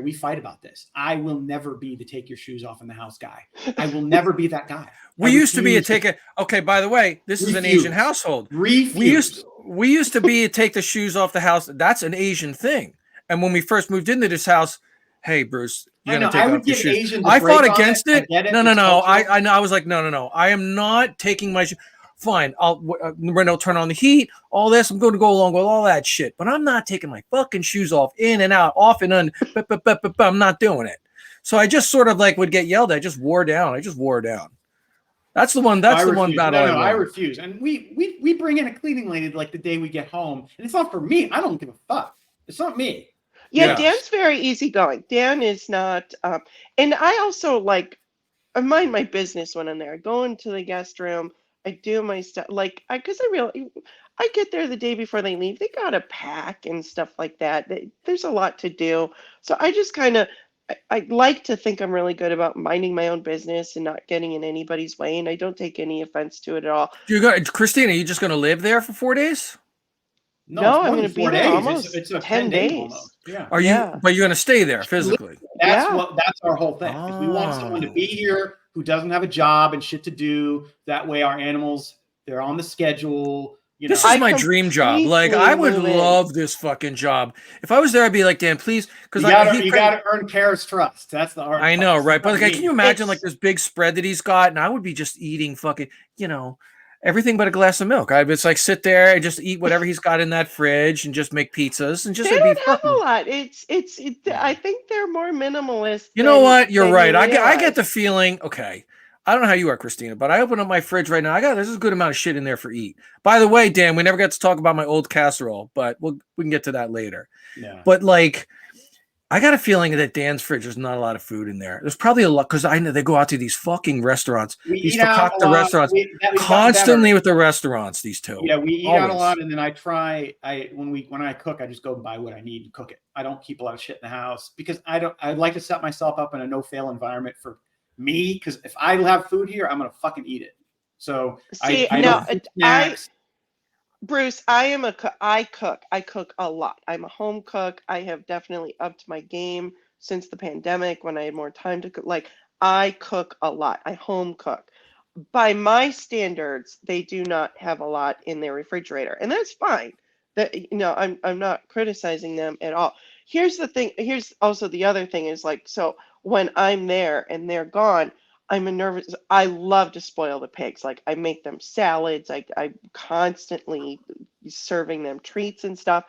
We fight about this. I will never be the take your shoes off in the house guy. I will never be that guy. We used to be a take it. Okay, by the way, this is an Asian household. We used to be a take the shoes off the house. That's an Asian thing. And when we first moved into this house, hey Bruce, you're gonna take off your shoes. I fought against it. No. I was like, no. I am not taking my shoes. Fine, Renault turn on the heat, all this. I'm going to go along with all that shit, but I'm not taking my fucking shoes off, in and out, off and on. I'm not doing it. So I just sort of like would get yelled at. I just wore down. That's the one. That's the one battle. No, I refuse. And we bring in a cleaning lady like the day we get home, and it's not for me. I don't give a fuck. It's not me. Yeah, Dan's very easygoing. Dan is not, and I also I mind my business when I'm there. I go into the guest room. I do my stuff because I get there the day before they leave. They gotta pack and stuff like that. There's a lot to do. So I just kind of, I like to think I'm really good about minding my own business and not getting in anybody's way. And I don't take any offense to it at all. Christina, are you just going to live there for 4 days? No, I'm going to be there almost it's 10 days. Almost. Yeah. But you're going to stay there physically. That's our whole thing. Is we want someone to be here who doesn't have a job and shit to do. That way our animals, they're on the schedule. This is my dream job. Like, I would love this fucking job. If I was there, I'd be like, Dan, please, because you gotta earn Kara's trust. That's the hard. I know, right? But can you imagine like this big spread that he's got, and I would be just eating fucking, everything but a glass of milk. I'd just like sit there and just eat whatever he's got in that fridge and just make pizzas and just. They don't have a lot. I think they're more minimalist. You know what? You're right. I get the feeling. Okay. I don't know how you are, Christina, but I open up my fridge right now. There's a good amount of shit in there for eat. By the way, Dan, we never got to talk about my old casserole, but we can get to that later. Yeah. But I got a feeling that Dan's fridge, there's not a lot of food in there. There's probably a lot because I know they go out to these fucking restaurants, these farkakte restaurants, constantly with the restaurants. These two. Yeah, we eat out a lot, and then when I cook, I just go and buy what I need and cook it. I don't keep a lot of shit in the house because I like to set myself up in a no-fail environment for me, because if I have food here, I'm gonna fucking eat it. So Bruce, I cook a lot. I'm a home cook. I have definitely upped my game since the pandemic when I had more time to cook. I cook a lot. I home cook. By my standards, they do not have a lot in their refrigerator, and that's fine. I'm not criticizing them at all. Here's the thing. Here's also the other thing is so when I'm there and they're gone, I love to spoil the pigs. I make them salads. I'm constantly serving them treats and stuff.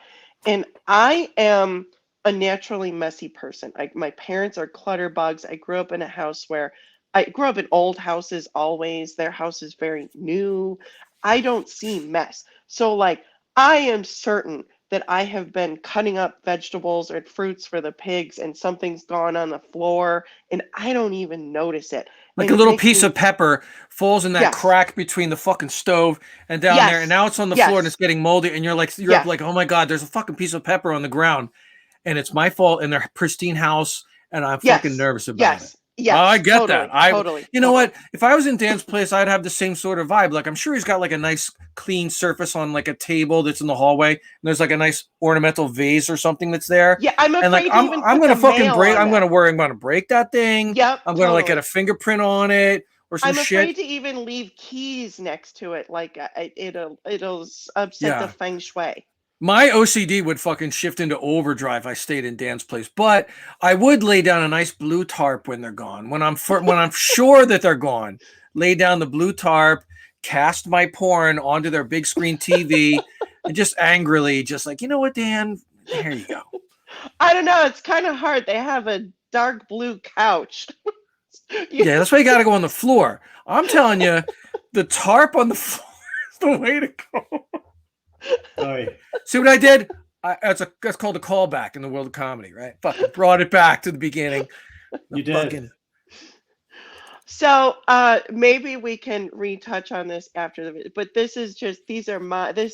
And I am a naturally messy person. My parents are clutter bugs. I grew up in a house where I grew up in old houses always. Their house is very new. I don't see mess. So I am certain that I have been cutting up vegetables or fruits for the pigs and something's gone on the floor and I don't even notice it. Like a little piece of pepper falls in that crack between the fucking stove and down there, and now it's on the floor and it's getting moldy, and you're up like, oh my God, there's a fucking piece of pepper on the ground, and it's my fault in their pristine house, and I'm fucking nervous about it. Yes, I get totally, that. totally. You know what? If I was in Dan's place, I'd have the same sort of vibe. Like I'm sure he's got like a nice clean surface on like a table that's in the hallway, and there's like a nice ornamental vase or something that's there. Yeah, I'm And like afraid to even I'm put gonna the fucking mail break. on I'm that. gonna break that thing. Yep, I'm gonna like get totally. a fingerprint on it or some I'm afraid shit. to even leave keys next to it. Like it'll upset the Yeah. feng shui. My OCD would fucking shift into overdrive. If I stayed in Dan's place, but I would lay down a nice blue tarp when they're gone. When I'm sure that they're gone, lay down the blue tarp, cast my porn onto their big screen TV, and just angrily, just like, you know what, Dan, here you go. I don't know. It's kind of hard. They have a dark blue couch. Yeah, that's why you got to go on the floor. I'm telling you, the tarp on the floor is the way to go. Oh, See what I did? That's called a callback in the world of comedy, right? Fucking brought it back to the beginning. You did. So maybe we can retouch on this after the video. But this is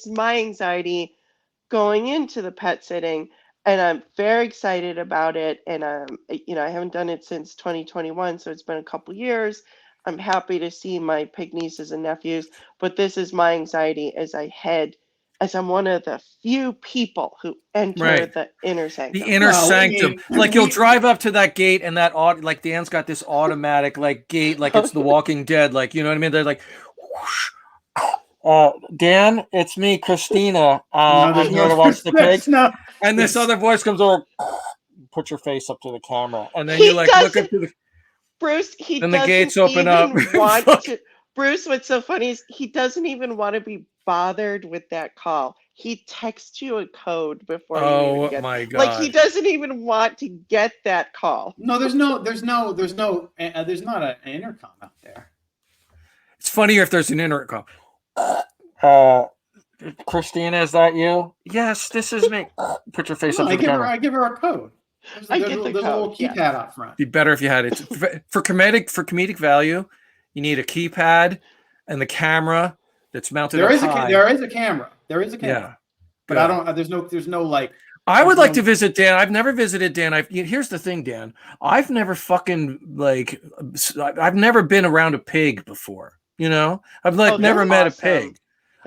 my anxiety going into the pet sitting, and I'm very excited about it. And I haven't done it since 2021, so it's been a couple years. I'm happy to see my pig nieces and nephews, but this is my anxiety as I'm one of the few people who enter the inner sanctum. The inner sanctum. Like you'll drive up to that gate and like Dan's got this automatic like gate, like it's The Walking Dead. Like, you know what I mean? They're like, whoosh. Dan, it's me, Christina. I'm here to watch the pigs. And this other voice comes over, put your face up to the camera. And then you're like, look up to the Bruce, and the gates open up. Bruce, what's so funny is he doesn't even want to be bothered with that call. He texts you a code before you even get my God. Like he doesn't even want to get that call. No, there's not an intercom out there. It's funnier if there's an intercom. Christina, is that you? Yes, this is me. Put your face up to the camera. I give her a code. There's a little keypad out front. Be better if you had it. For comedic value, you need a keypad and the camera that's mounted There up is high. There is a camera. Yeah. But I don't. There's no like. I would like to visit Dan. I've never visited Dan. Here's the thing, Dan. I've never I've never been around a pig before. You know, I've never met a pig.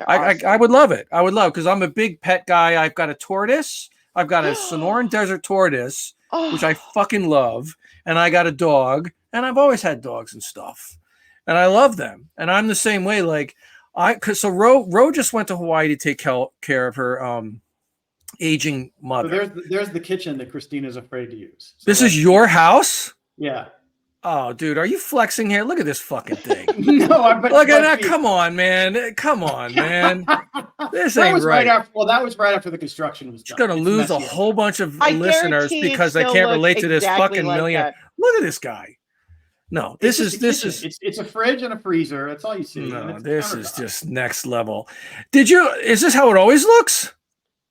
I would love it. I would love, because I'm a big pet guy. I've got a tortoise. I've got a Sonoran Desert tortoise, which I fucking love. And I got a dog, and I've always had dogs and stuff. And I love them. And I'm the same way. Like so Ro just went to Hawaii to take care of her aging mother. So there's the kitchen that Christina's afraid to use. So this is your house? Yeah. Oh, dude, are you flexing here? Look at this fucking thing. No, look at that. Come on, man. Come on, man. This ain't right. That was right after the construction was done. She's going to lose a whole bunch of listeners because they can't relate to this fucking million. Look at this guy. No, this is it's a fridge and a freezer. That's all you see. No, this is just next level. Is this how it always looks?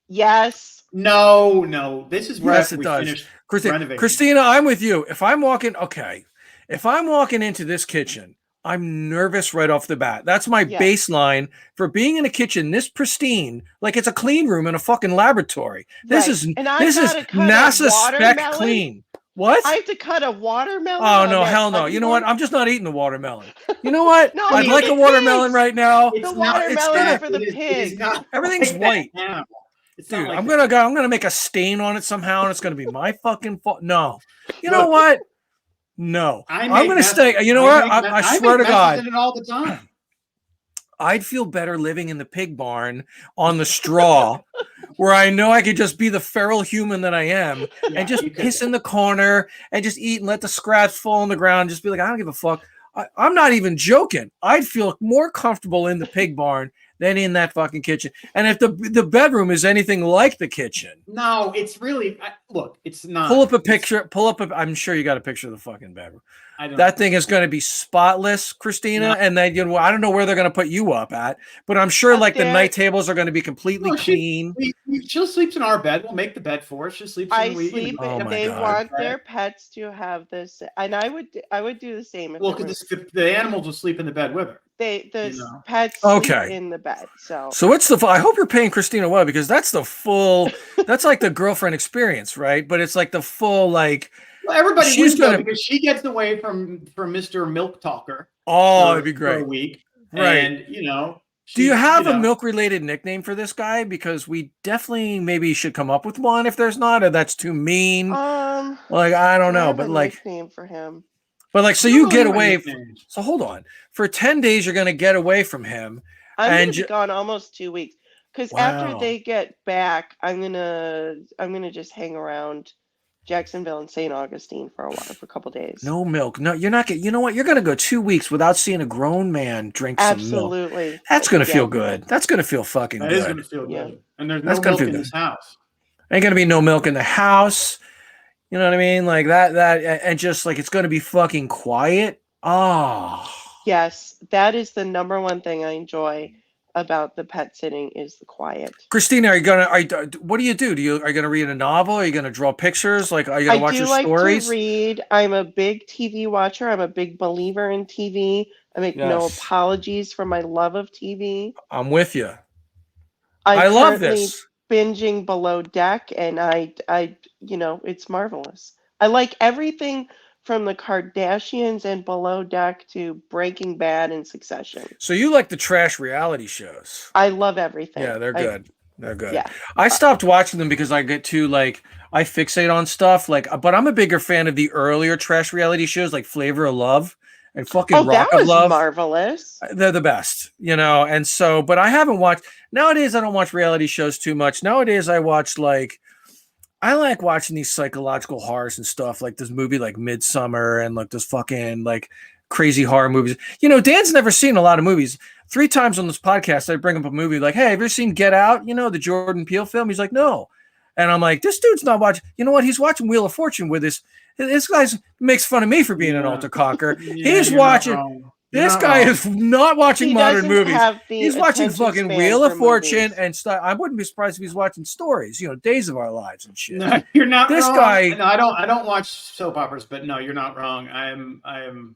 Yes. No. This is yes, it does. Christina, I'm with you. If I'm walking into this kitchen, I'm nervous right off the bat. That's my baseline for being in a kitchen this pristine, like it's a clean room in a fucking laboratory. This is NASA spec clean. What? I have to cut a watermelon. Oh no, hell no! You know what? I'm just not eating the watermelon. You know what? I'd like a watermelon right now. The watermelon for the pig. Everything's white. Dude, I'm gonna make a stain on it somehow, and it's gonna be my fucking fault. No, you know what? No, I'm gonna stay. You know what? I swear to God, it all the time. I'd feel better living in the pig barn on the straw, where I know I could just be the feral human that I am, and just piss in the corner and just eat and let the scraps fall on the ground. And just be like, I don't give a fuck. I'm not even joking. I'd feel more comfortable in the pig barn than in that fucking kitchen. And if the bedroom is anything like the kitchen. No, it's really, look, it's not. Pull up a picture. I'm sure you got a picture of the fucking bedroom. That thing is going to be spotless, Christina. No. And then, I don't know where they're going to put you up at, but I'm sure the night tables are going to be completely clean. She'll sleep in our bed. We'll make the bed for her. She'll sleep. They want their pets to have this. And I would do the same. Because the animals will sleep in the bed with her. Pets sleep in the bed. So it's I hope you're paying Christina well, because that's the full, that's like the girlfriend experience, right? But it's like the full, like, Well, everybody wins though, because she gets away from Mr. Milk Talker. Oh, it'd be great for a week, right? And do you have a milk-related nickname for this guy? Because we definitely maybe should come up with one. If there's not, or that's too mean. Like I don't know, but like nickname for him. But like, so you get away. So hold on. For 10 days, you're gonna get away from him. I'm gonna be gone almost 2 weeks. Because after they get back, I'm gonna just hang around Jacksonville and St. Augustine for a couple days. No milk. No, you're not. You know what? You're gonna go 2 weeks without seeing a grown man drink some milk. Absolutely. That's gonna feel good. That's gonna feel fucking good. That is gonna feel good. And there's no milk in this house. Ain't gonna be no milk in the house. You know what I mean? Like that, and just like it's gonna be fucking quiet. Oh. Yes, that is the number one thing I enjoy about the pet sitting is the quiet. Christina, what do you do? Are you gonna read a novel? Are you gonna draw pictures? Like, are you gonna watch your stories? I do like to read. I'm a big TV watcher. I'm a big believer in TV. I make no apologies for my love of TV. I'm with you. I love this. Binging Below Deck, and I it's marvelous. I like everything from the Kardashians and Below Deck to Breaking Bad and Succession. So you like the trash reality shows? I love everything. Yeah, they're good. They're good. Yeah. I stopped watching them because I get too I fixate on stuff but I'm a bigger fan of the earlier trash reality shows like Flavor of Love and fucking Rock of Love. Marvelous. They're the best, and so, but I haven't watched, nowadays I don't watch reality shows too much. Nowadays I watch I like watching these psychological horrors and stuff, like this movie like Midsummer and like this fucking like crazy horror movies. Dan's never seen a lot of movies. 3 times on this podcast, I bring up a movie like, hey, have you ever seen Get Out? The Jordan Peele film? He's like, no. And I'm like, this dude's not watching. You know what? He's watching Wheel of Fortune with this guy makes fun of me for being an altar cocker. He's watching. This guy is not watching modern movies. He's watching fucking Wheel of Fortune and stuff. I wouldn't be surprised if he's watching stories, Days of Our Lives and shit. No, you're not this wrong. Guy. No, I don't watch soap operas, but no, you're not wrong. I am.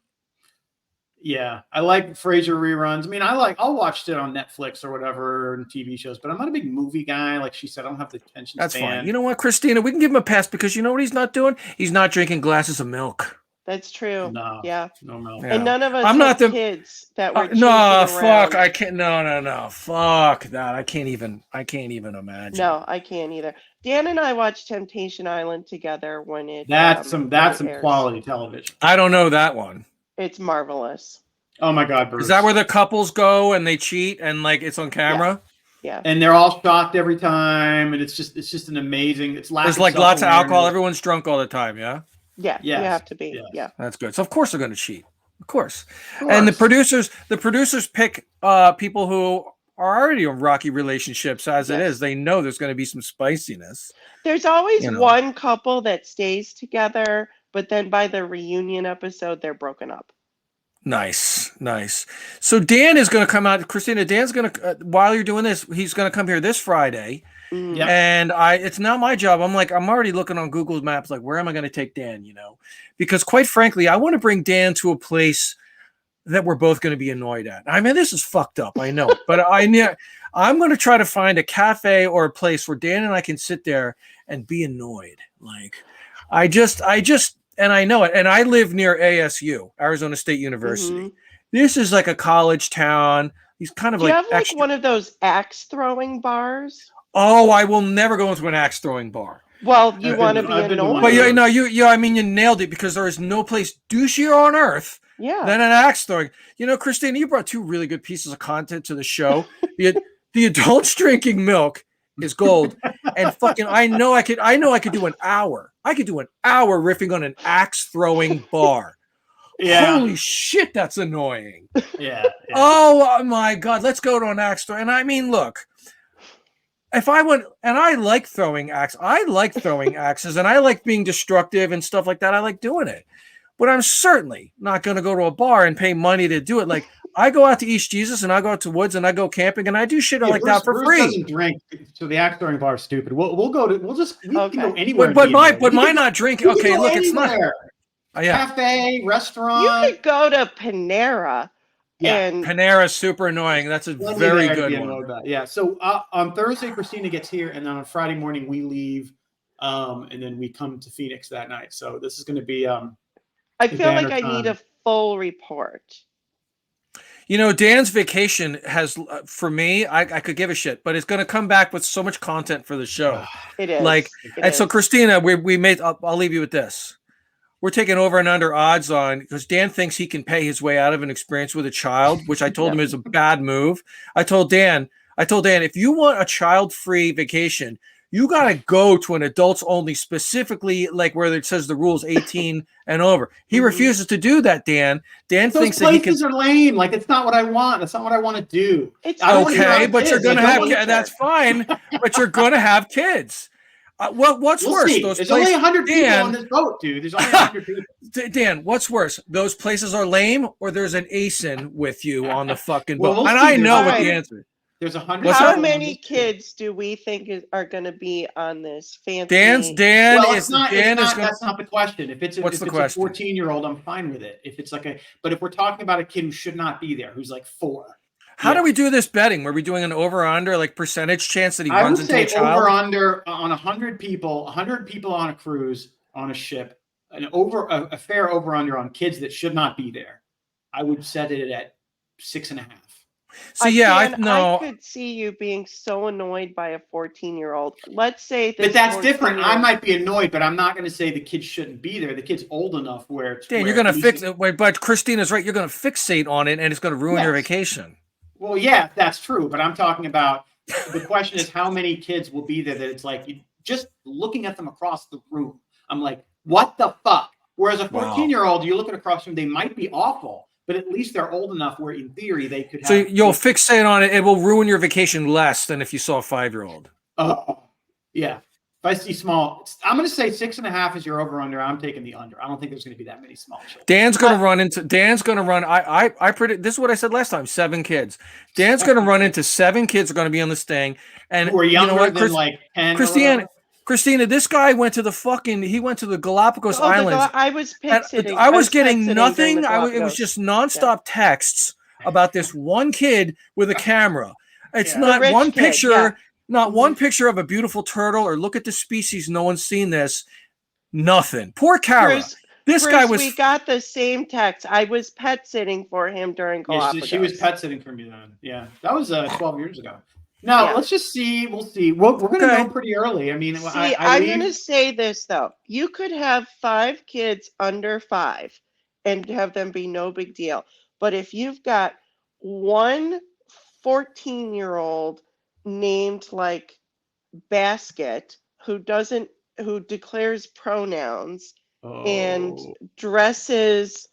Yeah, I like Frasier reruns. I mean, I'll watch it on Netflix or whatever and TV shows, but I'm not a big movie guy. Like she said, I don't have the attention span. That's fine. You know what, Christina? We can give him a pass because you know what he's not doing? He's not drinking glasses of milk. That's true. No, yeah. No milk. And none of us have kids that were no, fuck. I can't. No. Fuck that. I can't even imagine. No, I can't either. Dan and I watched Temptation Island together when it. That's some quality television. I don't know that one. It's marvelous. Oh my God, Bruce. Is that where the couples go and they cheat and like it's on camera? Yeah. And they're all shocked every time, and it's just an amazing. There's like lots of alcohol. Everyone's drunk all the time. Yeah. Yeah, yes. You have to be. Yes. Yeah, that's good. So of course they're going to cheat. Of course. And the producers pick people who are already in rocky relationships as it is. They know there's going to be some spiciness. There's always one couple that stays together, but then by the reunion episode, they're broken up. Nice. So Dan is going to come out. Christina, Dan's going to, while you're doing this, he's going to come here this Friday. Yep. And it's now my job. I'm already looking on Google Maps, like, where am I going to take Dan? Because quite frankly, I want to bring Dan to a place that we're both going to be annoyed at. I mean, this is fucked up. I know, but I'm going to try to find a cafe or a place where Dan and I can sit there and be annoyed. Like, and I know it. And I live near ASU, Arizona State University. Mm-hmm. This is like a college town. He's kind of Do you have like one of those axe throwing bars? Oh, I will never go into an axe throwing bar. Well, you want to be annoyed. But I mean, you nailed it because there is no place douchier on earth than an axe throwing. Christina, you brought 2 really good pieces of content to the show. The adults drinking milk is gold, and fucking I know I could do an hour. I could do an hour riffing on an axe throwing bar. Yeah. Holy shit, that's annoying. Yeah. Oh my God, let's go to an axe throw. And I mean, look. If I went, and I like throwing axes, and I like being destructive and stuff like that. I like doing it, but I'm certainly not going to go to a bar and pay money to do it. Like I go out to East Jesus and I go out to woods and I go camping and I do shit like that for free. Doesn't drink, so the axe throwing bar is stupid. We can go anywhere. But my not drinking. Okay, look, it's not cafe, restaurant. You could go to Panera. Yeah, and Panera's super annoying. That's a very good one. Yeah. So on Thursday, Christina gets here, and then on Friday morning we leave and then we come to Phoenix that night. So this is going to be. I feel like I need a full report. You know, Dan's vacation has, for me, I could give a shit, but it's going to come back with so much content for the show. It is. Like, so Christina, we made, I'll leave you with this. We're taking over and under odds on, because Dan thinks he can pay his way out of an experience with a child, which I told him is a bad move. I told Dan, if you want a child-free vacation, you got to go to an adults only, specifically like where it says the rules 18 and over. He refuses to do that, Dan. Dan thinks that he can. Those places are lame. Like, it's not what I want. That's not what I want to do. Okay, but you're going to have kids. That's fine. But you're going to have kids. What's worse? There's only 100 people on this boat, dude. There's only 100 people. Dan, what's worse? Those places are lame, or there's an ASIN with you on the fucking boat? We'll and I know what the answer is. There's 100. How many kids do we think are going to be on this fancy? That's not the question. If it's a 14-year-old, I'm fine with it. But if we're talking about a kid who should not be there, who's like 4. How do we do this betting? Were we doing an over or under, like percentage chance that he runs into a child? Over under on 100 people on a cruise on a ship, a fair over under on kids that should not be there. I would set it at 6.5. So I could see you being so annoyed by a 14-year-old. Let's say but that's different. I might be annoyed, but I'm not going to say the kid shouldn't be there. The kid's old enough where it's. Dan, you're going to fix it. But Christina's right. You're going to fixate on it, and it's going to ruin your vacation. Well, yeah, that's true. But I'm talking about the question is how many kids will be there that it's like just looking at them across the room. I'm like, what the fuck? Whereas a 14-year-old, you're looking across the room, they might be awful. But at least they're old enough where, in theory, they could have. So you'll fixate on it. It will ruin your vacation less than if you saw a 5-year-old. Yeah. If I see small, I'm going to say 6.5 is your over/under. I'm taking the under. I don't think there's going to be that many small children. Dan's going to run. I predict. This is what I said last time. 7 kids. Dan's going to run into 7 kids are going to be on this thing, and who are younger than like 10. Christina, this guy went to the Galapagos Islands. I was pet sitting. I was getting nothing. It was just nonstop texts about this one kid with a camera. It's not one picture, one picture of a beautiful turtle or look at the species. No one's seen this. Nothing. Poor Kara. Bruce, we got the same text. I was pet sitting for him during Galapagos. She was pet sitting for me then. Yeah, that was 12 years ago. No, let's just see. We'll see. We're going to know pretty early. I mean, I'm going to say this, though. You could have 5 kids under 5 and have them be no big deal. But if you've got one 14-year-old named like Basket who declares pronouns and dresses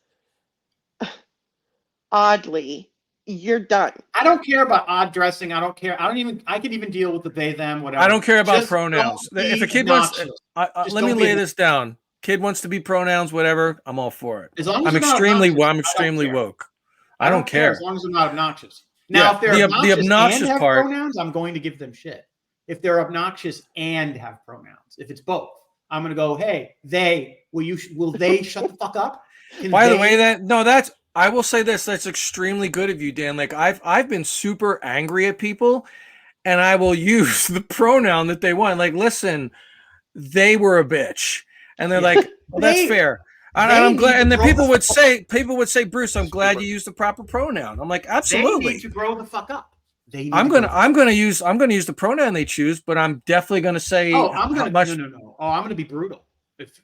oddly, you're done. I don't care about odd dressing. I don't care. I can even deal with the they, them, whatever. I don't care about pronouns. If a kid wants, let me lay this down. Kid wants to be pronouns, whatever. I'm all for it. As long as I'm extremely woke. I don't care. As long as they're not obnoxious. Now, if they're obnoxious and have pronouns, I'm going to give them shit. If they're obnoxious and have pronouns, if it's both, I'm going to go, hey, will they shut the fuck up? By the way, I will say this, that's extremely good of you, Dan. Like I've been super angry at people and I will use the pronoun that they want. Like, listen, they were a bitch. And they're like, well, that's fair. And I'm glad. And then people would say, Bruce, I'm glad you used the proper pronoun. I'm like, absolutely. They need to grow the fuck up. I'm gonna use the pronoun they choose, but I'm definitely gonna say. No. I'm gonna be brutal.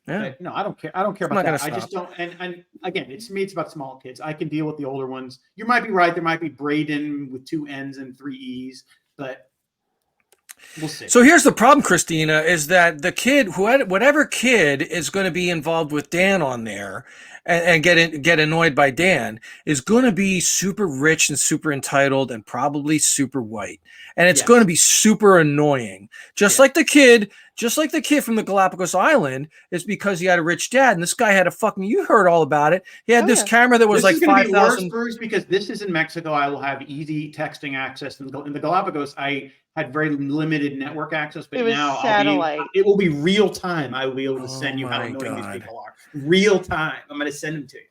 I don't care. I don't care about that. I just don't. And again, it's about small kids. I can deal with the older ones. You might be right. There might be Braden with 2 N's and 3 E's, but we'll see. So here's the problem, Christina, is that the kid, whatever kid is going to be involved with Dan on there and get annoyed by Dan is going to be super rich and super entitled and probably super white. And it's going to be super annoying. Just like the kid from the Galapagos Island is because he had a rich dad. And this guy had you heard all about it. He had this camera that was like 5,000. Bruce, because this is in Mexico, I will have easy texting access. In the Galapagos, I had very limited network access, but now it will be real time. I will be able to send you how annoying these people are. Real time. I'm going to send them to you.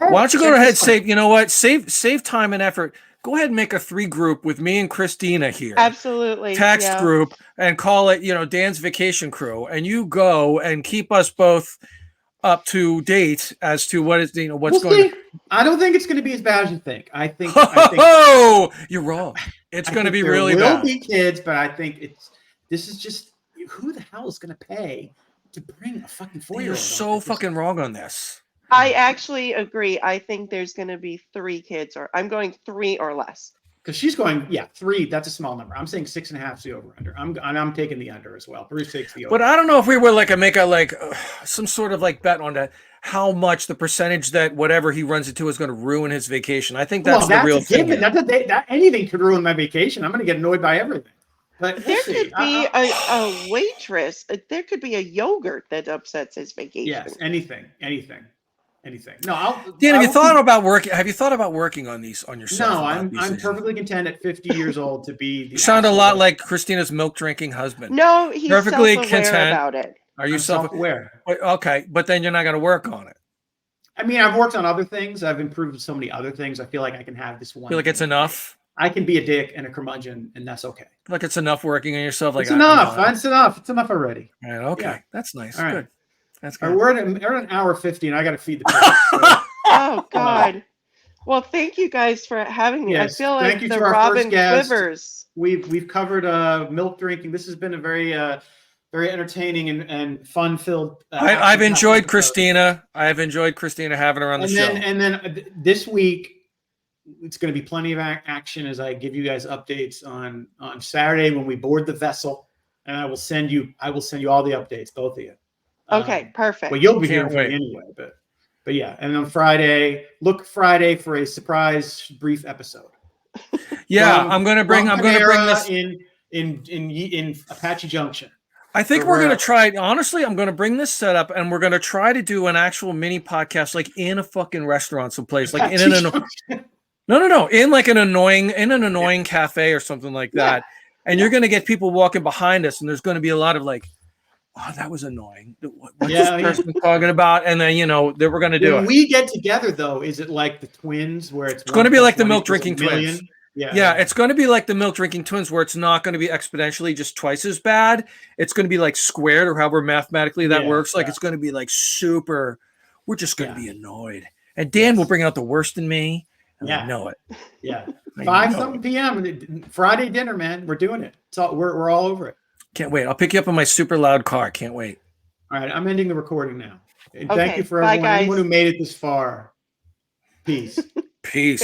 Why don't you go ahead and save? You know what? Save time and effort. go ahead and make a 3 group with me and Christina here. Absolutely. Text group and call it, Dan's vacation crew. And you go and keep us both up to date as to what is, what's going on. I don't think it's going to be as bad as you think. I think you're wrong. It's going to be really bad. There will be kids, but I think this is just, who the hell is going to pay to bring a fucking 4-year-old? You're so fucking wrong on this. I actually agree. I think there's going to be 3 kids, or I'm going 3 or less. Because she's going, 3. That's a small number. I'm saying 6.5 is the over under. I'm taking the under as well. Bruce takes the over. But I don't know if we were make some sort of bet on that, how much the percentage that whatever he runs into is going to ruin his vacation. I think that's the real thing. That anything could ruin my vacation. I'm going to get annoyed by everything. But there could be a waitress. There could be a yogurt that upsets his vacation. Yes, anything. No, Dan, have you thought about working on these on yourself? No, I'm perfectly content at 50 years old to be. You sound a lot like Christina's milk drinking husband. No, he's perfectly content about it. Are you self-aware? Okay, but then you're not going to work on it. I mean, I've worked on other things. I've improved so many other things. I feel like I can have this one. Feel like it's enough. I can be a dick and a curmudgeon, and that's okay. Like it's enough working on yourself. It's enough. It's enough. It's enough already. All right, okay, yeah. That's nice. All right. Good. That's good. We're at an hour 50, and I got to feed the pigs. So. Oh God. Well, thank you guys for having me. Yes. I feel like the Robin Quivers. We've covered milk drinking. This has been a very very entertaining and fun filled. I've enjoyed Christina. I've enjoyed Christina having her on the show. And then this week, it's going to be plenty of action as I give you guys updates on Saturday when we board the vessel, and I will send you all the updates, both of you. Okay, perfect. Well, you'll be hearing from me anyway, but yeah. And on Friday, look Friday for a surprise brief episode. Yeah, I'm going to bring this in Apache Junction. I think we're going to try. Honestly, I'm going to bring this setup, and we're going to try to do an actual mini podcast, like in a fucking restaurant, someplace, like in an annoying cafe or something like that. Yeah. And you're going to get people walking behind us, and there's going to be a lot of oh, that was annoying. What's this person talking about? And then, that we're going to do it. When we get together, though, is it like the twins where it's going to be like the milk drinking twins? Yeah, it's going to be like the milk drinking twins where it's not going to be exponentially just twice as bad. It's going to be like squared or however mathematically that works. It's going to be like super. We're just going to be annoyed. And Dan will bring out the worst in me. And I know it. Yeah. 5 p.m. Friday dinner, man. We're doing it. We're all over it. Can't wait. I'll pick you up in my super loud car. Can't wait. All right. I'm ending the recording now. Thank you for everyone who made it this far. Peace. Peace.